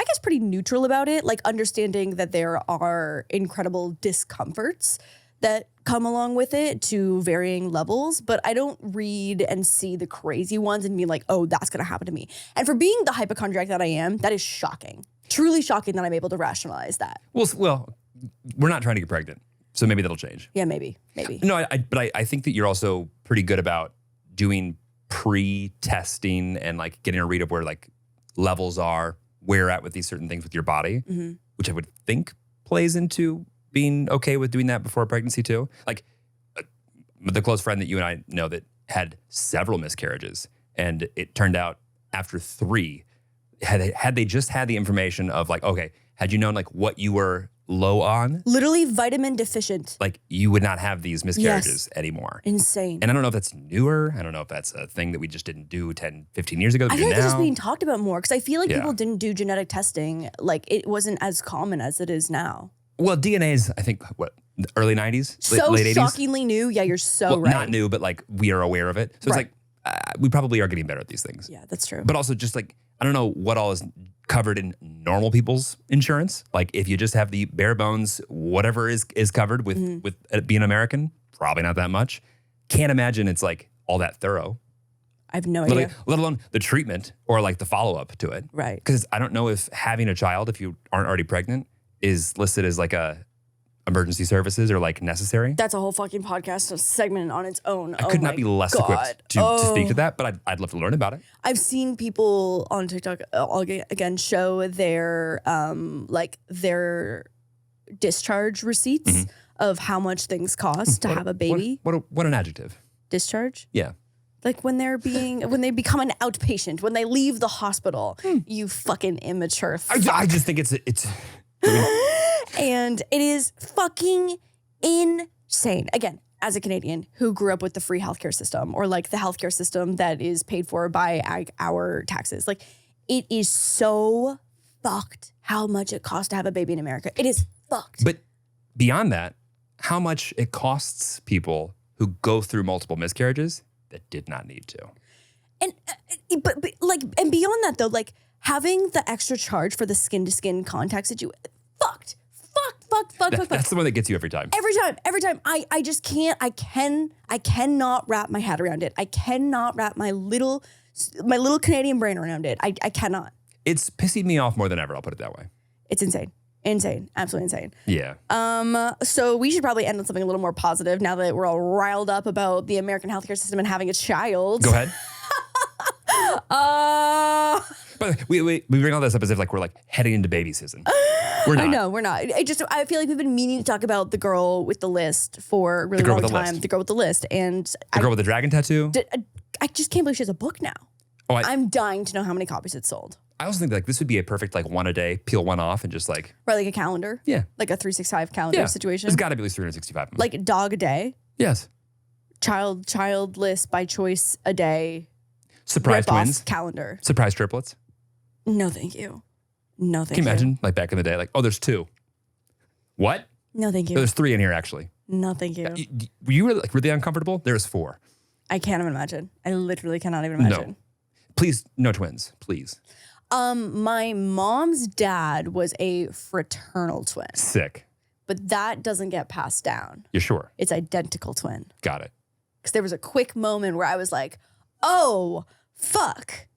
guess, pretty neutral about it, like understanding that there are incredible discomforts that come along with it to varying levels, but I don't read and see the crazy ones and be like, oh, that's gonna happen to me. And for being the hypochondriac that I am, that is shocking. Truly shocking that I'm able to rationalize that. Well, we're not trying to get pregnant, so maybe that'll change. Yeah, maybe. No, but I think that you're also pretty good about doing pre-testing and like getting a read of where like levels are, where you're at with these certain things with your body, which I would think plays into being okay with doing that before pregnancy too. Like the close friend that you and I know that had several miscarriages, and it turned out after 3, had they just had the information of like, okay, had you known like what you were low on, literally vitamin deficient, like you would not have these miscarriages anymore. Insane. And I don't know if that's newer. I don't know if that's a thing that we just didn't do 10, 15 years ago. I feel like it's just being talked about more because I feel like people didn't do genetic testing. Like it wasn't as common as it is now. Well, DNA is, I think, early 90s, So late 80s. shockingly new. Yeah, you're so right. Not new, but like we are aware of it. So it's like we probably are getting better at these things. Yeah, that's true. But also just like, I don't know what all is covered in normal people's insurance. Like if you just have the bare bones, whatever is covered with being American, probably not that much. Can't imagine it's like all that thorough. I have no idea. Let alone the treatment or like the follow-up to it. Right. Because I don't know if having a child, if you aren't already pregnant, is listed as like a emergency services or like necessary. That's a whole fucking podcast segment on its own. I could not be less equipped to speak to that, but I'd love to learn about it. I've seen people on TikTok again show their their discharge receipts of how much things cost to have a baby. What an adjective. Discharge? Yeah. Like when they become an outpatient, when they leave the hospital, you fucking immature. I just think it's and it is fucking insane. Again, as a Canadian who grew up with the free healthcare system or like the healthcare system that is paid for by our taxes, like it is so fucked how much it costs to have a baby in America. It is fucked. But beyond that, how much it costs people who go through multiple miscarriages that did not need to. And but and beyond that though, like having the extra charge for the skin to skin contacts that you fucked. That's the one that gets you every time. Every time. I just can't. I cannot wrap my head around it. I cannot wrap my little Canadian brain around it. I cannot. It's pissing me off more than ever. I'll put it that way. It's insane. Insane. Absolutely insane. Yeah. So we should probably end on something a little more positive now that we're all riled up about the American healthcare system and having a child. Go ahead. But we bring all this up as if like we're like heading into baby season. We're not. I know, we're not. I feel like we've been meaning to talk about the girl with the list for a really long time. The girl with the list. And the girl with the dragon tattoo. I just can't believe she has a book now. Oh, I'm dying to know how many copies it sold. I also think like this would be a perfect like one a day, peel one off and just like. Right, like a calendar. Yeah. Like a 365 calendar situation. There's got to be at least 365 of them. Like dog a day. Yes. Child list by choice a day. Surprise twins. Calendar. Surprise triplets. No, thank you. No, thank you. Can you imagine like back in the day, like, oh, there's 2. What? No, thank you. There's 3 in here actually. No, thank you. Were you really uncomfortable? There's 4. I can't even imagine. I literally cannot even imagine. No. Please, no twins, please. My mom's dad was a fraternal twin. Sick. But that doesn't get passed down. You're sure? It's identical twin. Got it. Because there was a quick moment where I was like, oh, fuck.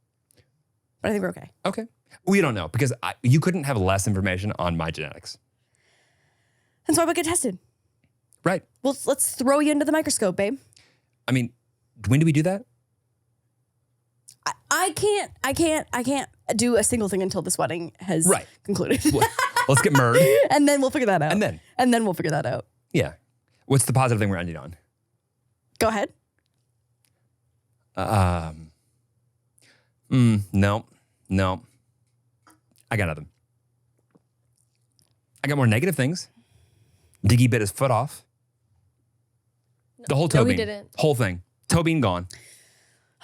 But I think we're okay. Okay. We don't know because you couldn't have less information on my genetics. That's why we get tested. Right. Well, let's throw you into the microscope, babe. I mean, when do we do that? I can't do a single thing until this wedding has concluded. Well, let's get married. And then we'll figure that out. And then we'll figure that out. Yeah. What's the positive thing we're ending on? Go ahead. No. I got nothing. I got more negative things. Diggy bit his foot off. The whole toe bean. No, he didn't. Whole thing. Toe bean gone.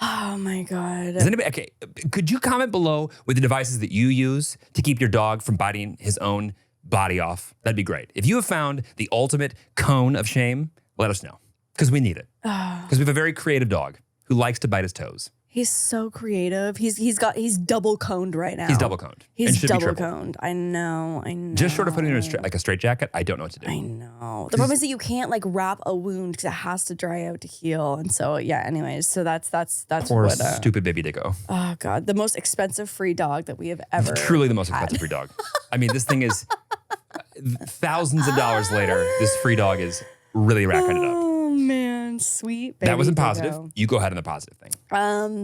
Oh my God. Does anybody, okay, could you comment below with the devices that you use to keep your dog from biting his own body off? That'd be great. If you have found the ultimate cone of shame, let us know. Because we need it. Because we have a very creative dog who likes to bite his toes. He's so creative. He's double coned right now. He's double coned. He's double coned. I know. Just short of putting him in a straight jacket, I don't know what to do. I know. The problem is that you can't like wrap a wound because it has to dry out to heal. And so yeah. Anyways, so that's poor what. Stupid baby Diggo. Oh God, the most expensive free dog that we have ever. Truly the most expensive free dog. I mean, this thing is thousands of dollars later. This free dog is really racking it up. Oh man, sweet baby. That wasn't positive. Diggo. You go ahead on the positive thing.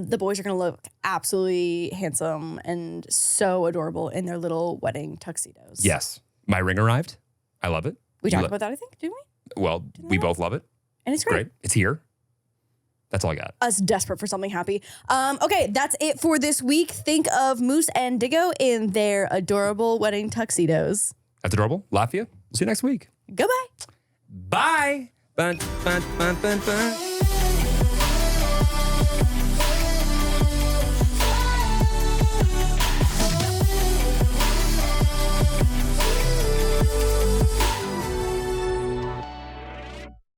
The boys are gonna look absolutely handsome and so adorable in their little wedding tuxedos. Yes, my ring arrived. I love it. We talked about that, I think, didn't we? Well, we both love it. And it's great. It's here. That's all I got. Us desperate for something happy. Okay, that's it for this week. Think of Moose and Diggo in their adorable wedding tuxedos. That's adorable. Lafayette. We'll see you next week. Goodbye. Bye. Bun, bun, bun, bun, bun.